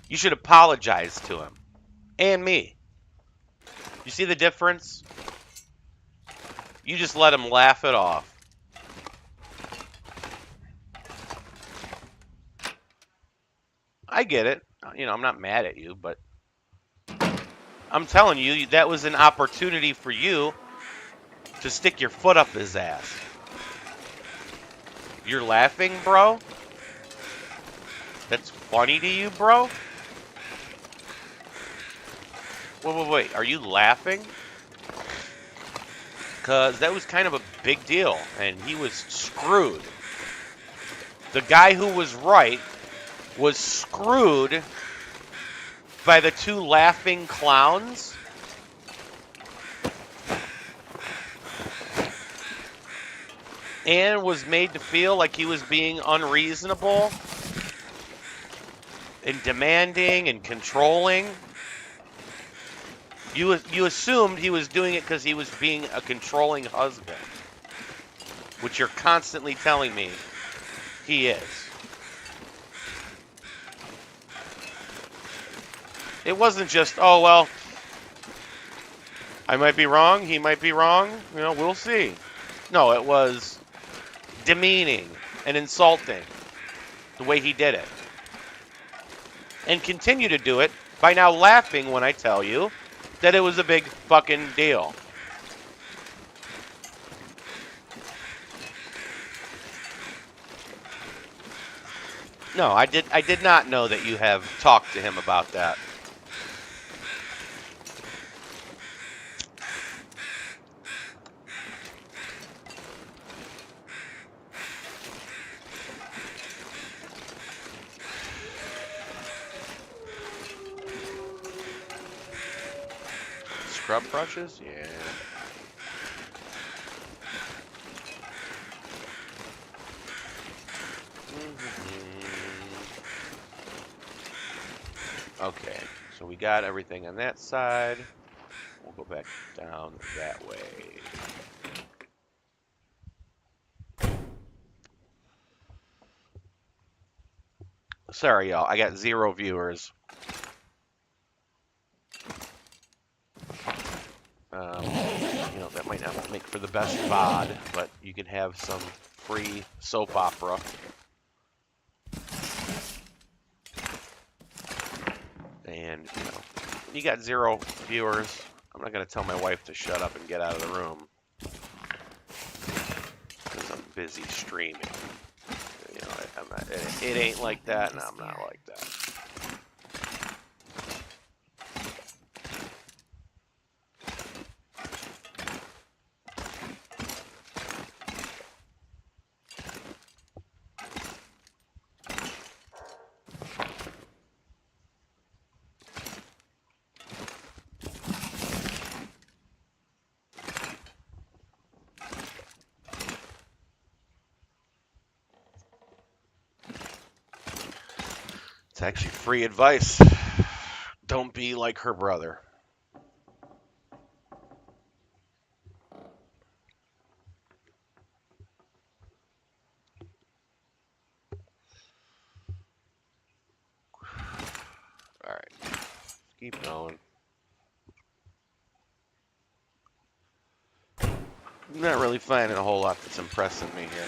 You should apologize to him. And me. You see the difference? You just let him laugh it off. I get it. You know, I'm not mad at you, but I'm telling you, that was an opportunity for you to stick your foot up his ass. You're laughing, bro? That's funny to you, bro? Wait. Are you laughing? Because that was kind of a big deal, and he was screwed. The guy who was right was screwed by the two laughing clowns. And was made to feel like he was being unreasonable and demanding and controlling. You assumed he was doing it because he was being a controlling husband, which you're constantly telling me he is. It wasn't just, oh, well, I might be wrong, he might be wrong, you know, we'll see. No, it was demeaning and insulting the way he did it. And continue to do it by now laughing when I tell you that it was a big fucking deal. No, I did not know that you have talked to him about that. Scrub brushes? Yeah. Okay, so we got everything on that side. We'll go back down that way. Sorry, y'all. I got 0 viewers. Um, that might not make for the best VOD, but you can have some free soap opera. And, when you got 0 viewers, I'm not going to tell my wife to shut up and get out of the room because I'm busy streaming. I'm not, it ain't like that, and I'm not like that. It's actually free advice. Don't be like her brother. All right, keep going. I'm not really finding a whole lot that's impressing me here.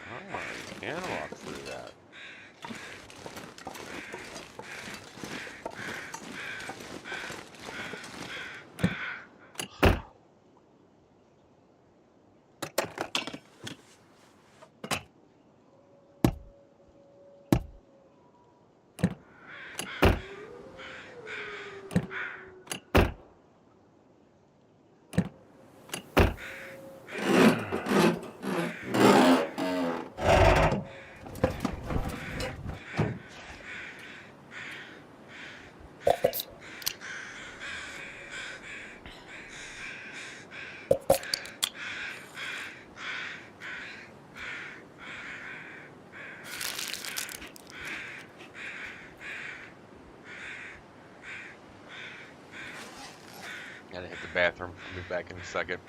Oh, you can walk through that. Gotta hit the bathroom. I'll be back in a second.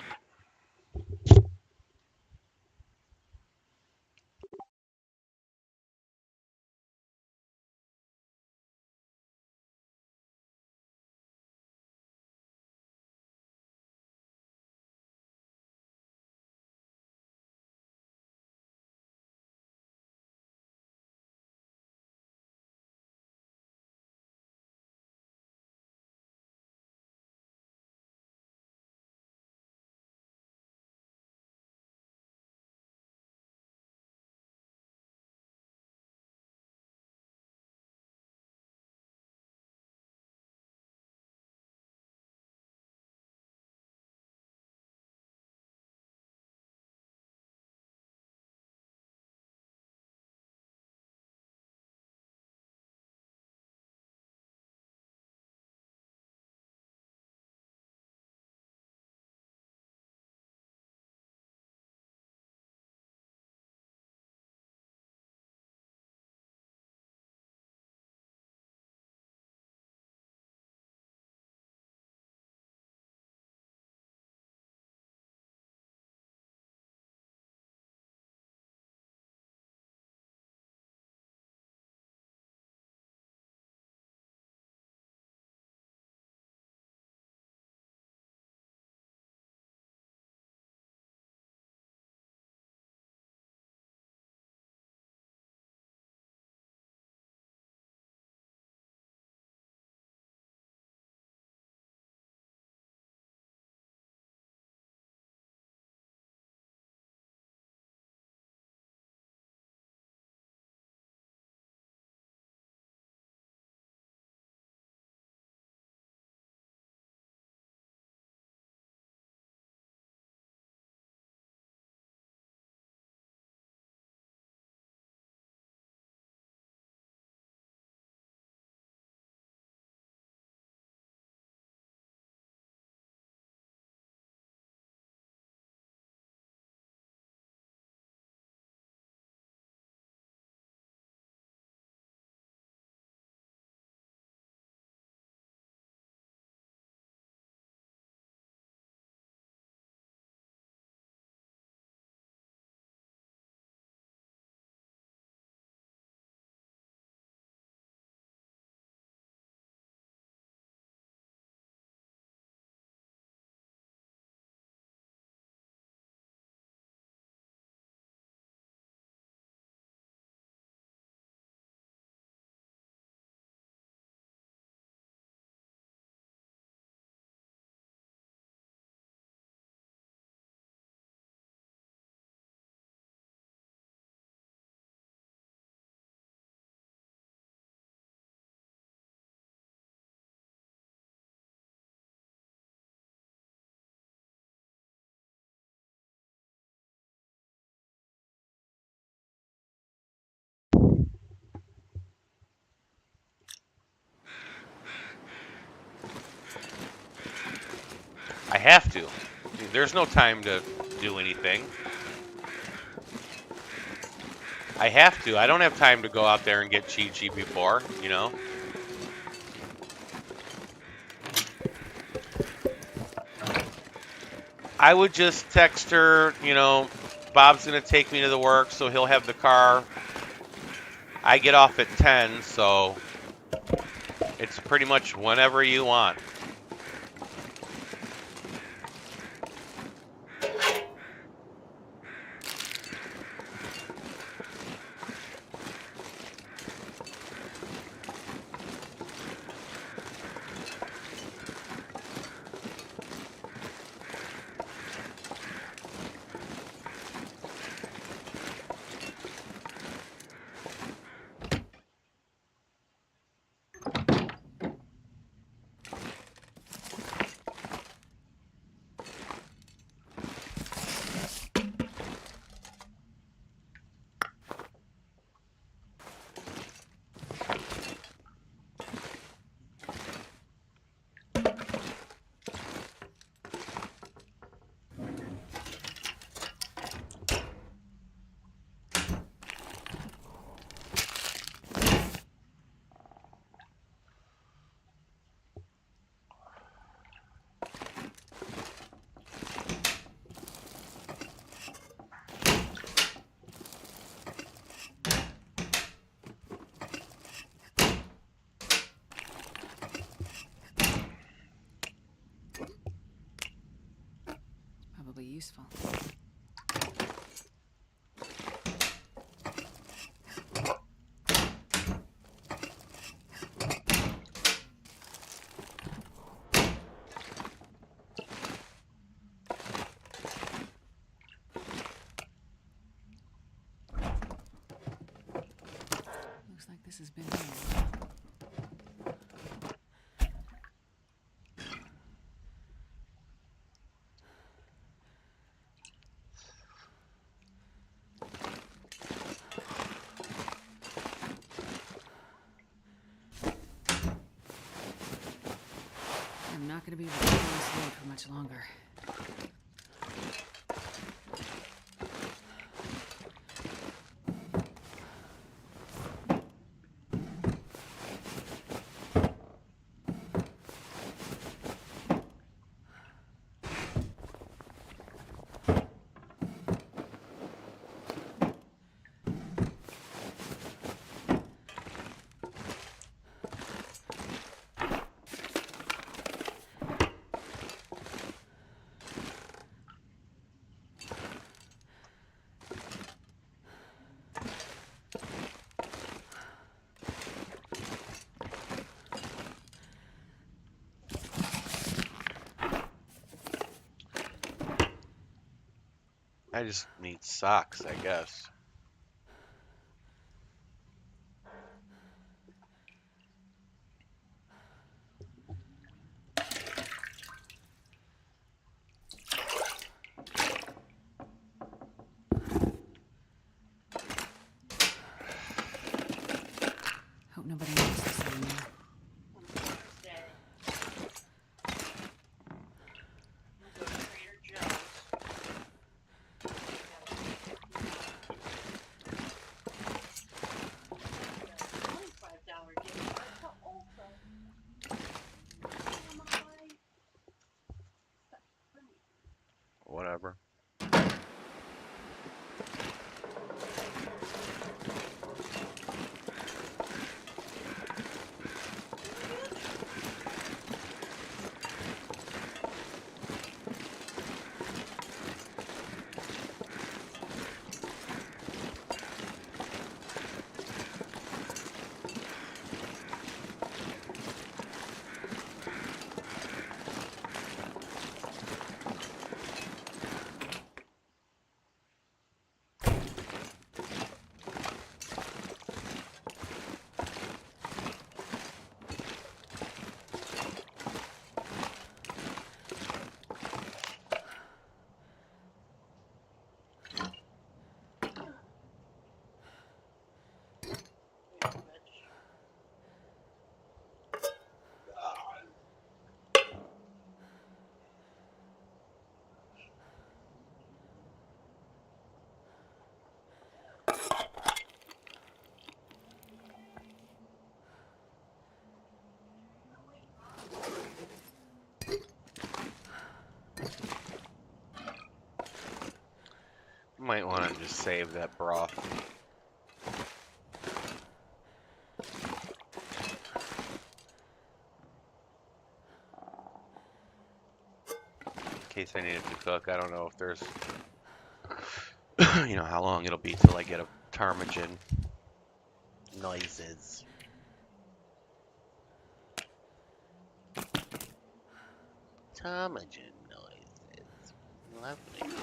I have to. There's no time to do anything. I have to. I don't have time to go out there and get Chi-Chi before, you know? I would just text her, Bob's going to take me to the work, so he'll have the car. I get off at 10, so it's pretty much whenever you want. Probably useful. Looks like this has been here a while. I'm not going to be able to carry this load for much longer. I just need socks, I guess. Hope nobody notices this anymore. On Thursday, we'll go to Trader Joe's. just save that broth. In case I need it to cook, I don't know if there's, you know, how long it'll be till I get a ptarmigan. Noises. Ptarmigan noises. Lovely.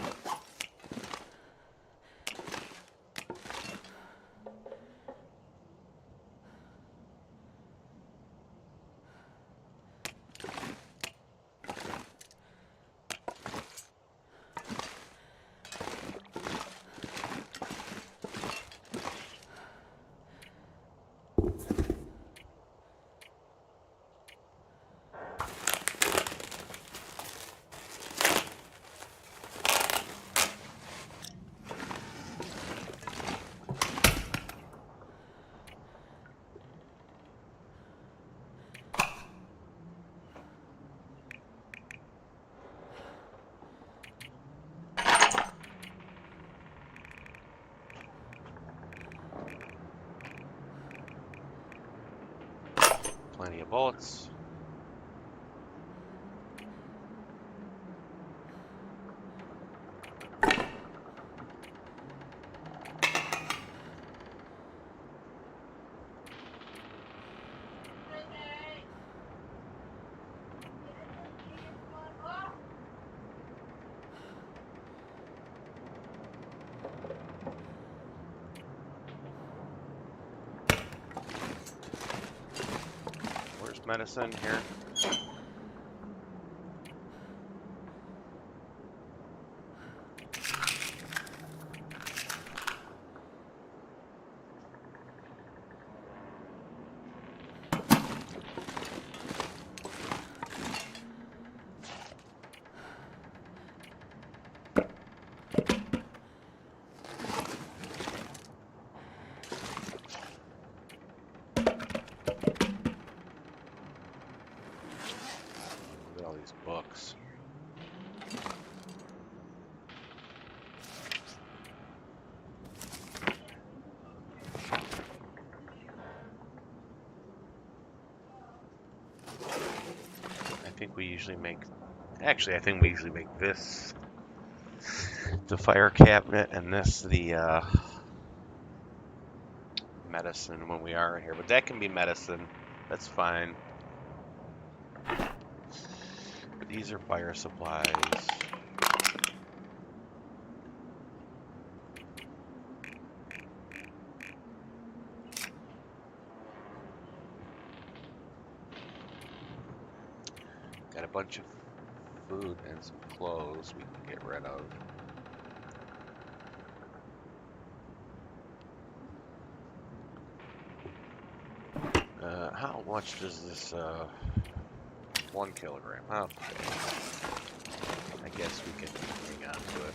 Plenty of bullets. Where's medicine? Here. Look at all these books. I think we usually make, actually I think we usually make this the fire cabinet and this the medicine when we are in here, but that can be medicine. That's fine. But these are fire supplies. Got a bunch of food and some clothes we can get rid of. How much does this 1 kilogram? Okay. I guess we can hang on to it.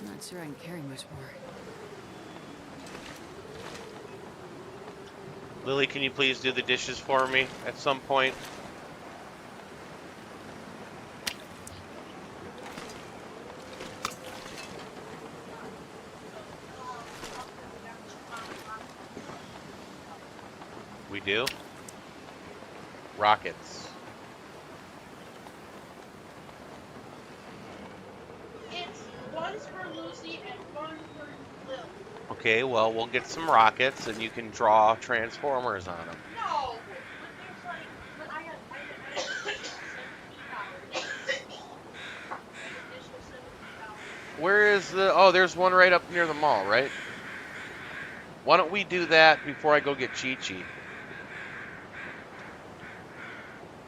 I'm not sure I can carry much more. Lily, can you please do the dishes for me at some point? We do? Rockets. It's one's for Lucy and one for Lil. Okay, well, we'll get some rockets and you can draw transformers on them. No, but there's like, but I had additional $17. Where is the... Oh, there's one right up near the mall, right? Why don't we do that before I go get Chi-Chi?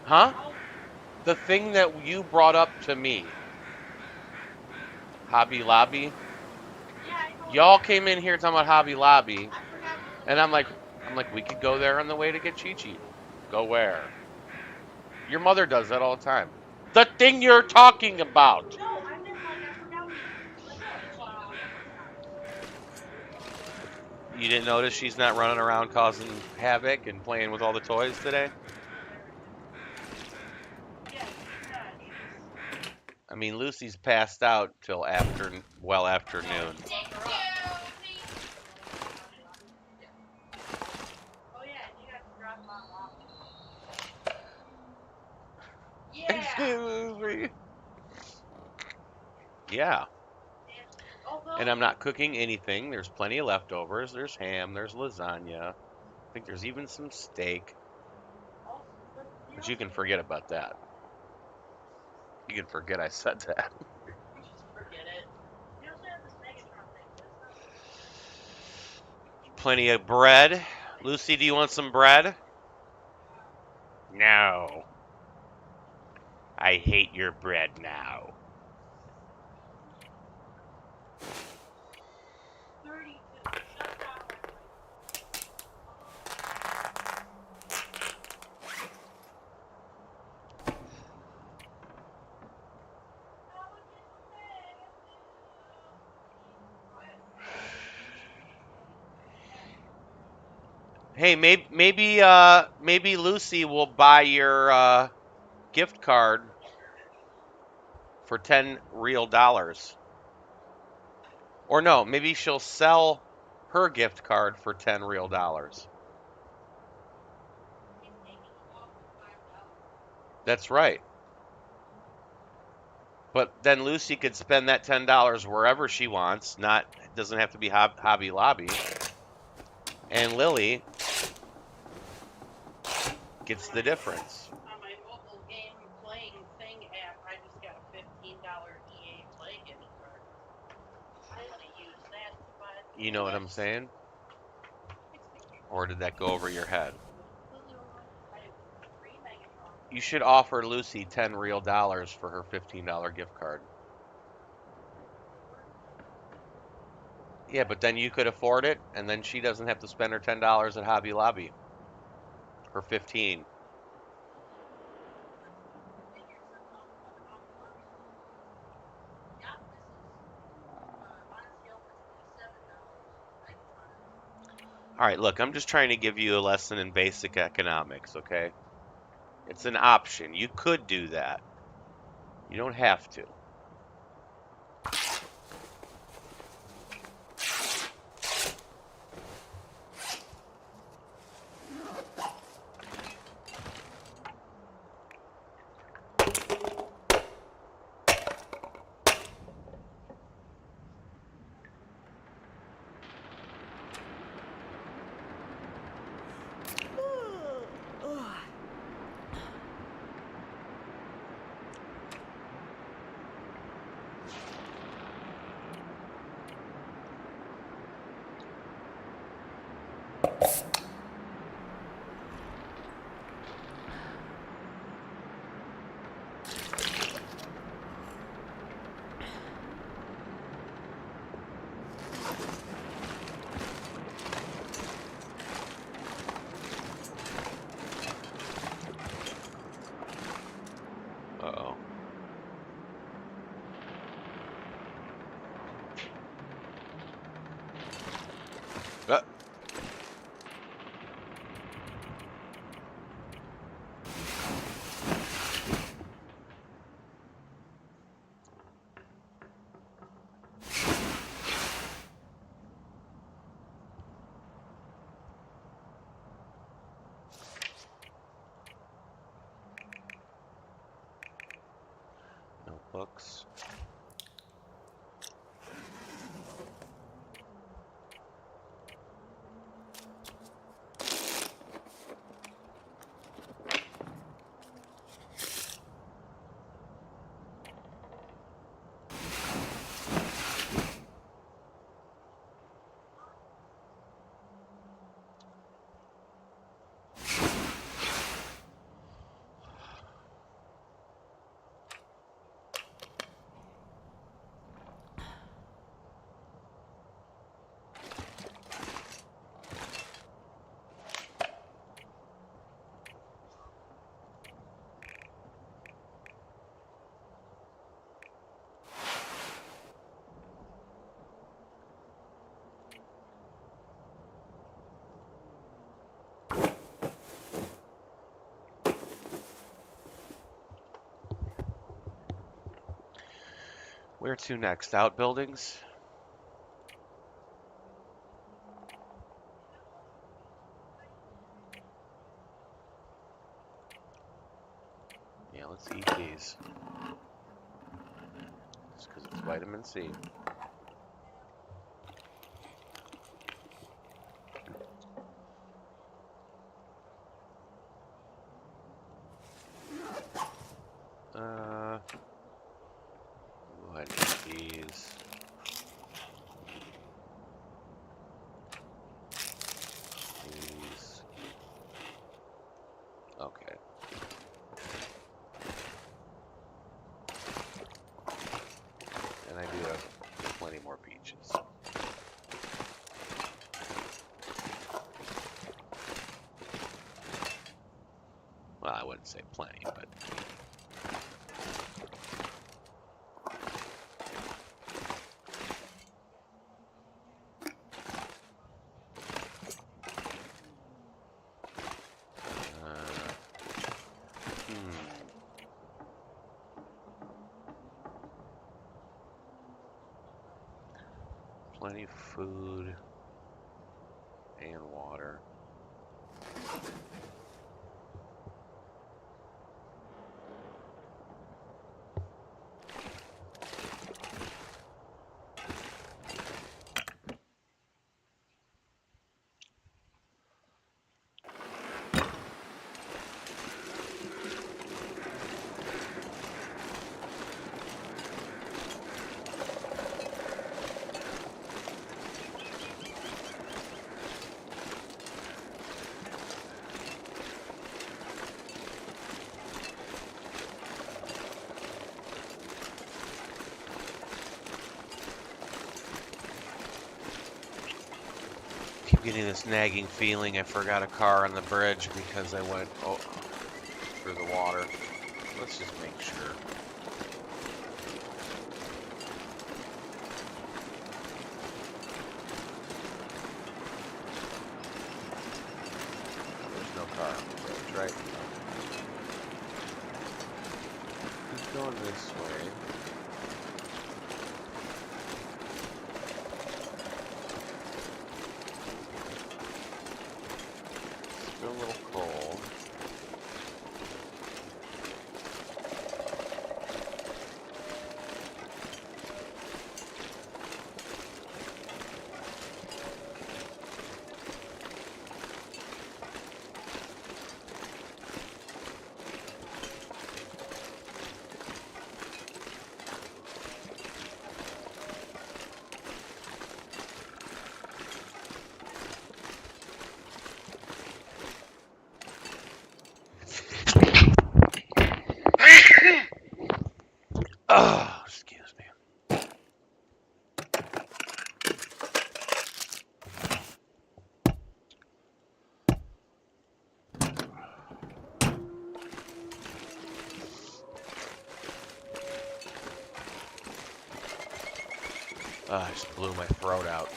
Huh? The thing that you brought up to me. Hobby Lobby. Yeah, I know. Y'all came in here talking about Hobby Lobby, I forgot to and I'm like, we could go there on the way to get Chi Chi. Go where? Your mother does that all the time. The thing you're talking about. No, I meant like I forgot we let the kids out. You didn't notice she's not running around causing havoc and playing with all the toys today? Yeah, she's not. She's I mean, Lucy's passed out till after, well, afternoon. oh yeah, and you got to drop mom off. Yeah. Excuse me. Yeah, And, although and I'm not cooking anything. There's plenty of leftovers. There's ham, there's lasagna. I think there's even some steak, also, but but you can forget about that. You can forget I said that. you just forget it. We also have this Megatron thing, but it's not. Plenty of bread. Lucy, do you want some bread? No. I hate your bread now. 32. Shut down. Hey, maybe Lucy will buy your gift card for 10 real dollars. Or no, maybe she'll sell her gift card for 10 real dollars. That's right. But then Lucy could spend that $10 wherever she wants, not doesn't have to be Hobby Lobby. And Lily gets the difference. On my mobile game playing thing app, I just got a $15 EA Play gift card. I'm gonna use that to buy the You know what I'm toys. saying? Or did that go over your head? Completely over my I have 3 Megatron. You should offer Lucy 10 real dollars for her $15 gift card. Yeah, but then you could afford it, and then she doesn't have to spend her $10 at Hobby Lobby. Her 15. All right, look, I'm just trying to give you a lesson in basic economics, okay? It's an option. You could do that. You don't have to. Uh-oh. Uh, Notebooks. Where to next? Outbuildings? Yeah, let's eat these. Just because it's vitamin C. Uh, go ahead and eat these. These. Okay. And I do have plenty more peaches. Well, I wouldn't say plenty, but uh, plenty of food and water. Keep getting this nagging feeling I forgot a car on the bridge because I went through the water. Let's just make sure. There's no car on the bridge, right? He's going this way. Still a little cold. Oh, excuse me. I just blew my throat out.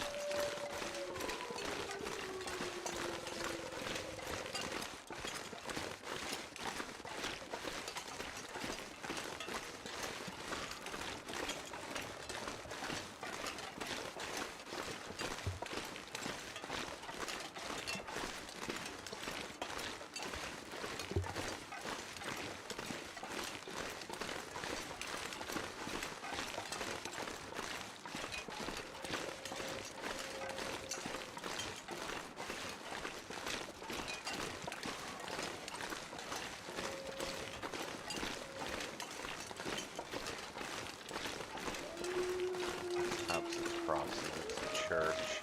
Opposite crossing, it's the church.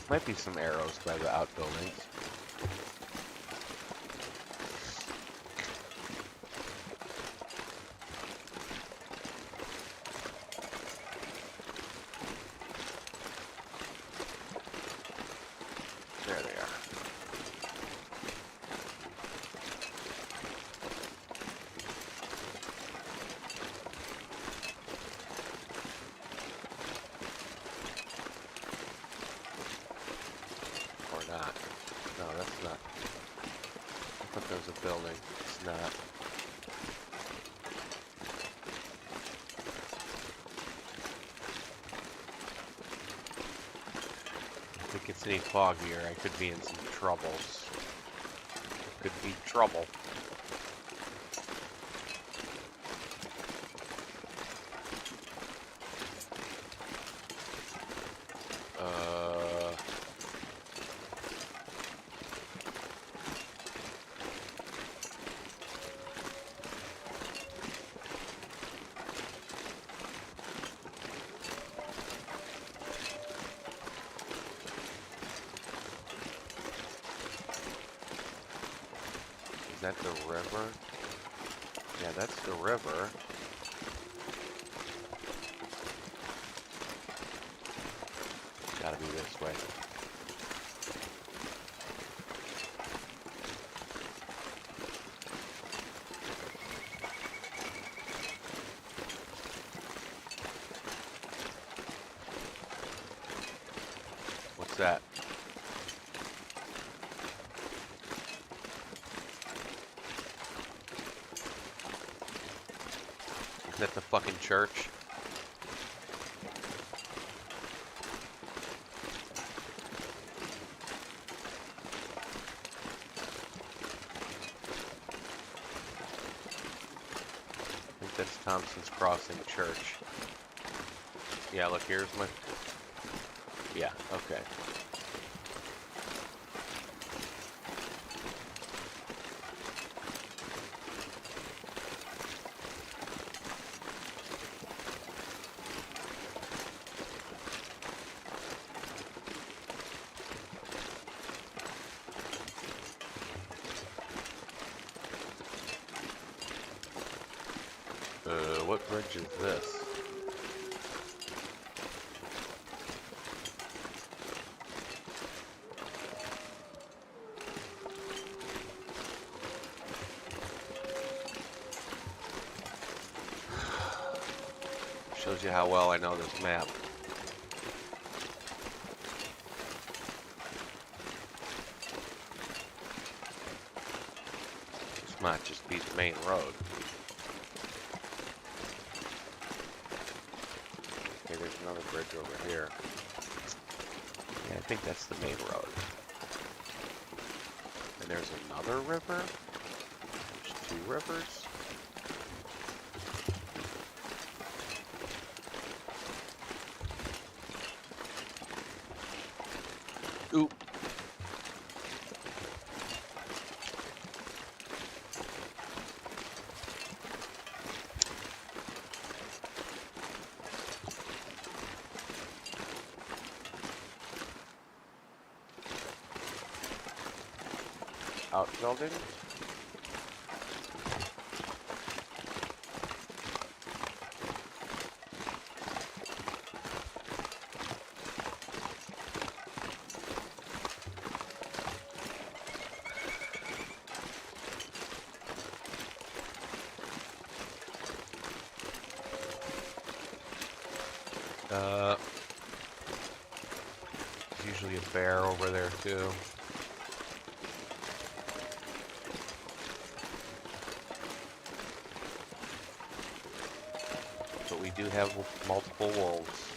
Might be some arrows by the outbuildings. There they are. thought there was a building. It's not. If it gets any foggier, I could be in some troubles. Could be trouble. Is that the river? Yeah, that's the river. Gotta be this way. What's that? Is that the fucking church? I think that's Thompson's Crossing Church. Yeah, look, here's my... Yeah, okay. What bridge is this? Shows you how well I know this map. This might just be the main road. Okay, there's another bridge over here. Yeah, I think that's the main road. And there's another river? There's two rivers? Ooh. Outbuilding? There's usually a bear over there too. But we do have multiple wolves.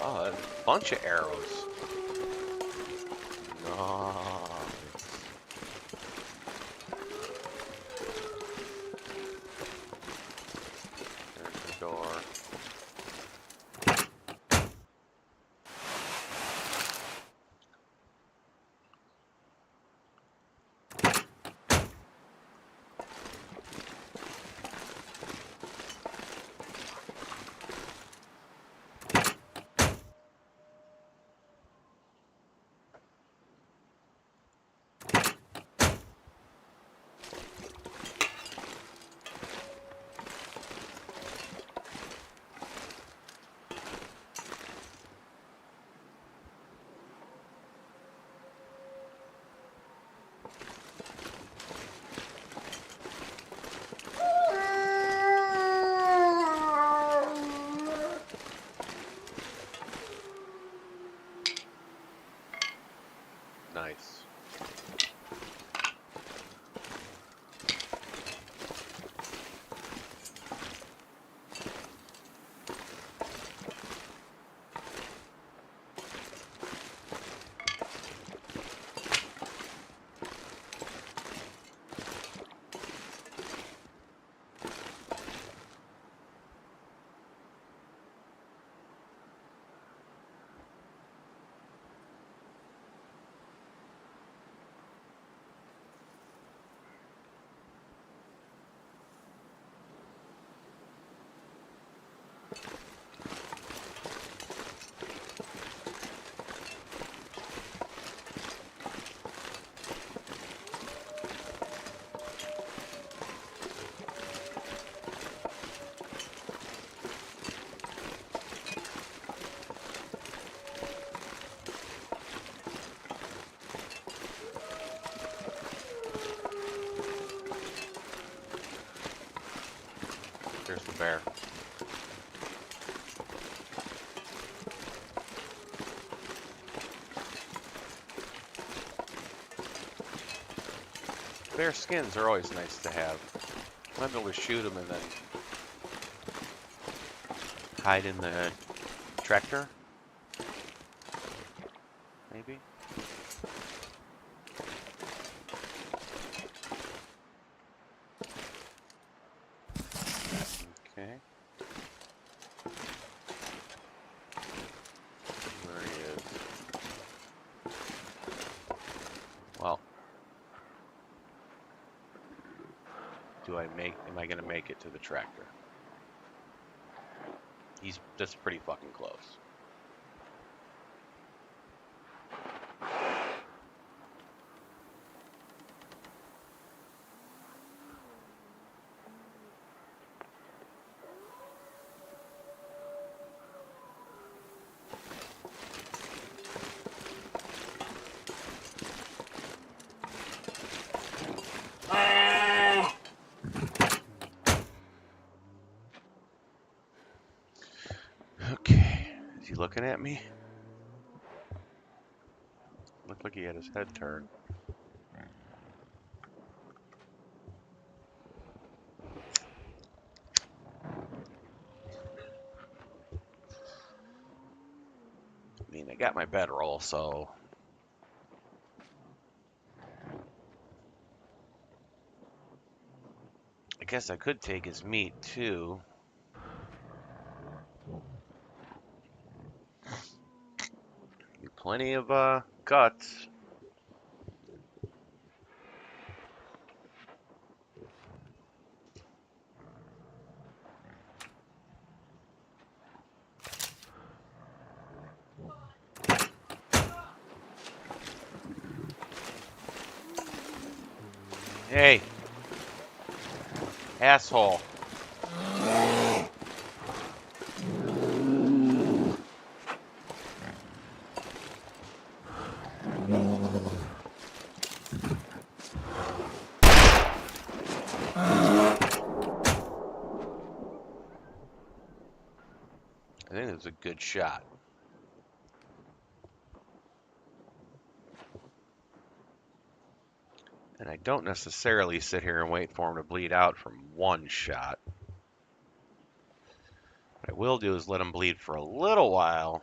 Oh, a bunch of arrows. Nice. There's the door. Nice. There's the bear. Bear skins are always nice to have. I'm able to shoot them and then hide in the tractor. Maybe. Okay. Where he is. Well. Am I gonna make it to the tractor? He's just pretty fucking close. Okay, is he looking at me? Looked like he had his head turned. I mean, I got my bedroll, so I guess I could take his meat too. Plenty of guts. Hey, asshole. I think it was a good shot. And I don't necessarily sit here and wait for him to bleed out from one shot. What I will do is let him bleed for a little while.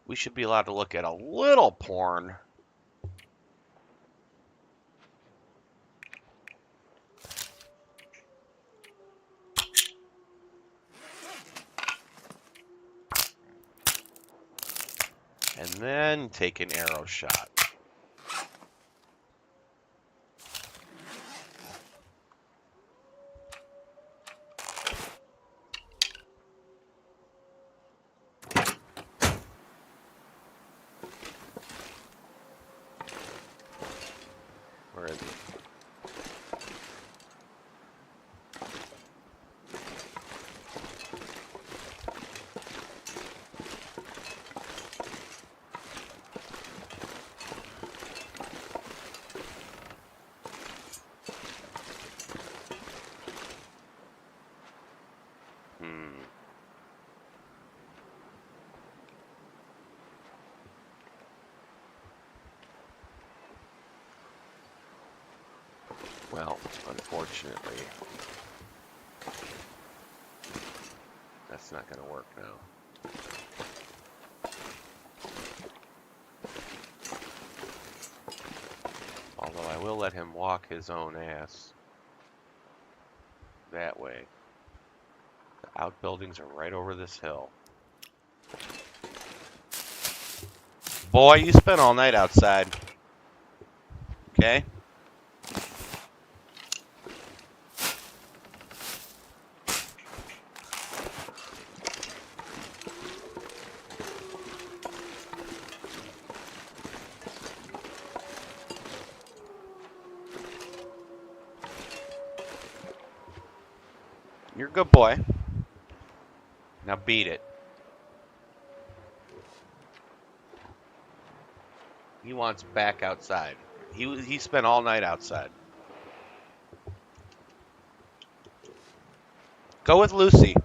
We should be allowed to look at a little porn. And then take an arrow shot. Where is he? Well, unfortunately, that's not going to work now. Although I will let him walk his own ass that way. The outbuildings are right over this hill. Boy, you spent all night outside. Okay? You're a good boy. Now beat it. He wants back outside. He spent all night outside. Go with Lucy.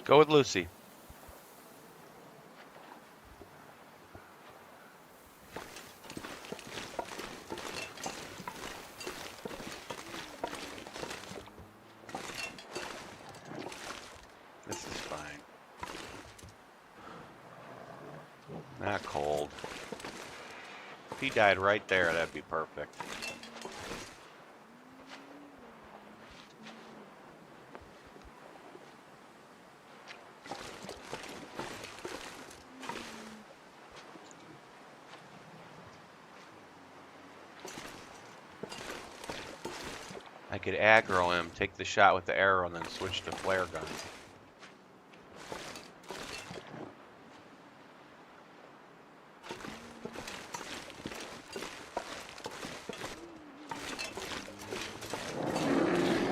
Go with Lucy. This is fine. Not cold. If he died right there, that'd be perfect. I could aggro him, take the shot with the arrow, and then switch to flare gun.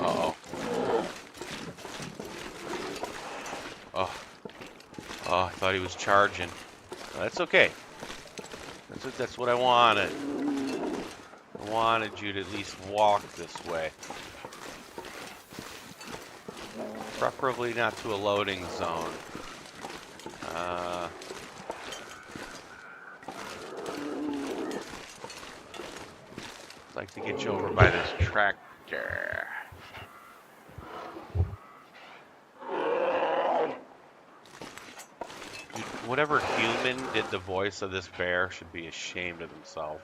Uh-oh. Oh. Oh, I thought he was charging. Well, that's okay. That's what I wanted. I wanted you to at least walk this way. Preferably not to a loading zone. I'd like to get you over by this tractor. Dude, whatever human did the voice of this bear should be ashamed of himself.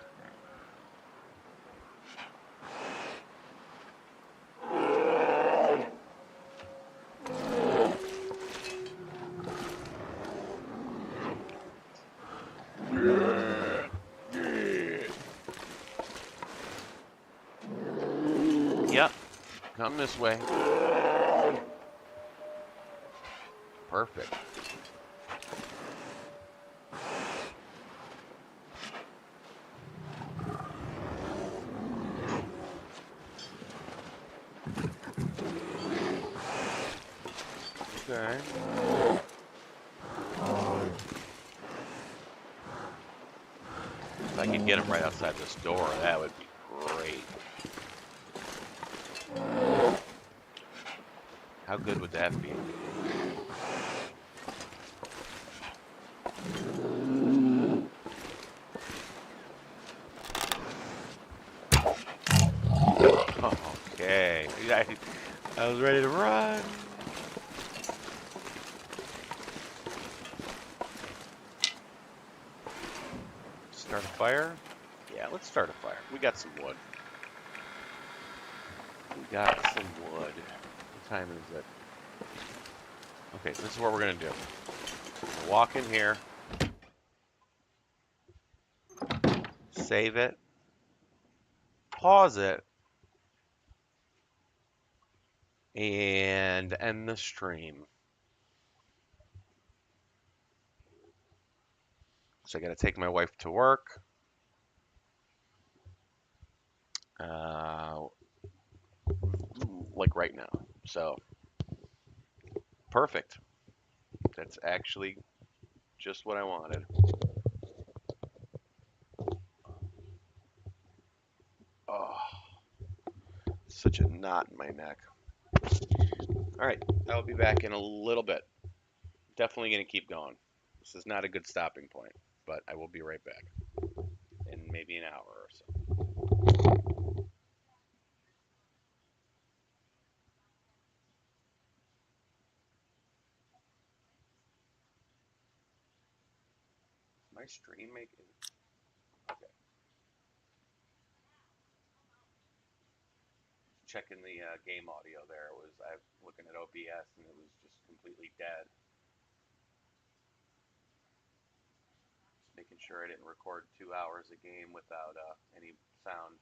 Yep, come this way. Perfect. Okay. If I could get him right outside this door, that would be great. How good would that be? Okay. I was ready to run. Start a fire? Yeah, let's start a fire. We got some wood. We got some wood. What time is it? Okay, this is what we're going to do. We'll walk in here. Save it. Pause it. And end the stream. So I got to take my wife to work. Like right now. So, perfect. That's actually just what I wanted. Oh, such a knot in my neck. All right, I'll be back in a little bit. Definitely going to keep going. This is not a good stopping point, but I will be right back in maybe an hour or so. My stream making. Okay. Checking the game audio there. It was I looking at OBS and it was just completely dead. Just making sure I didn't record 2 hours a game without any sound.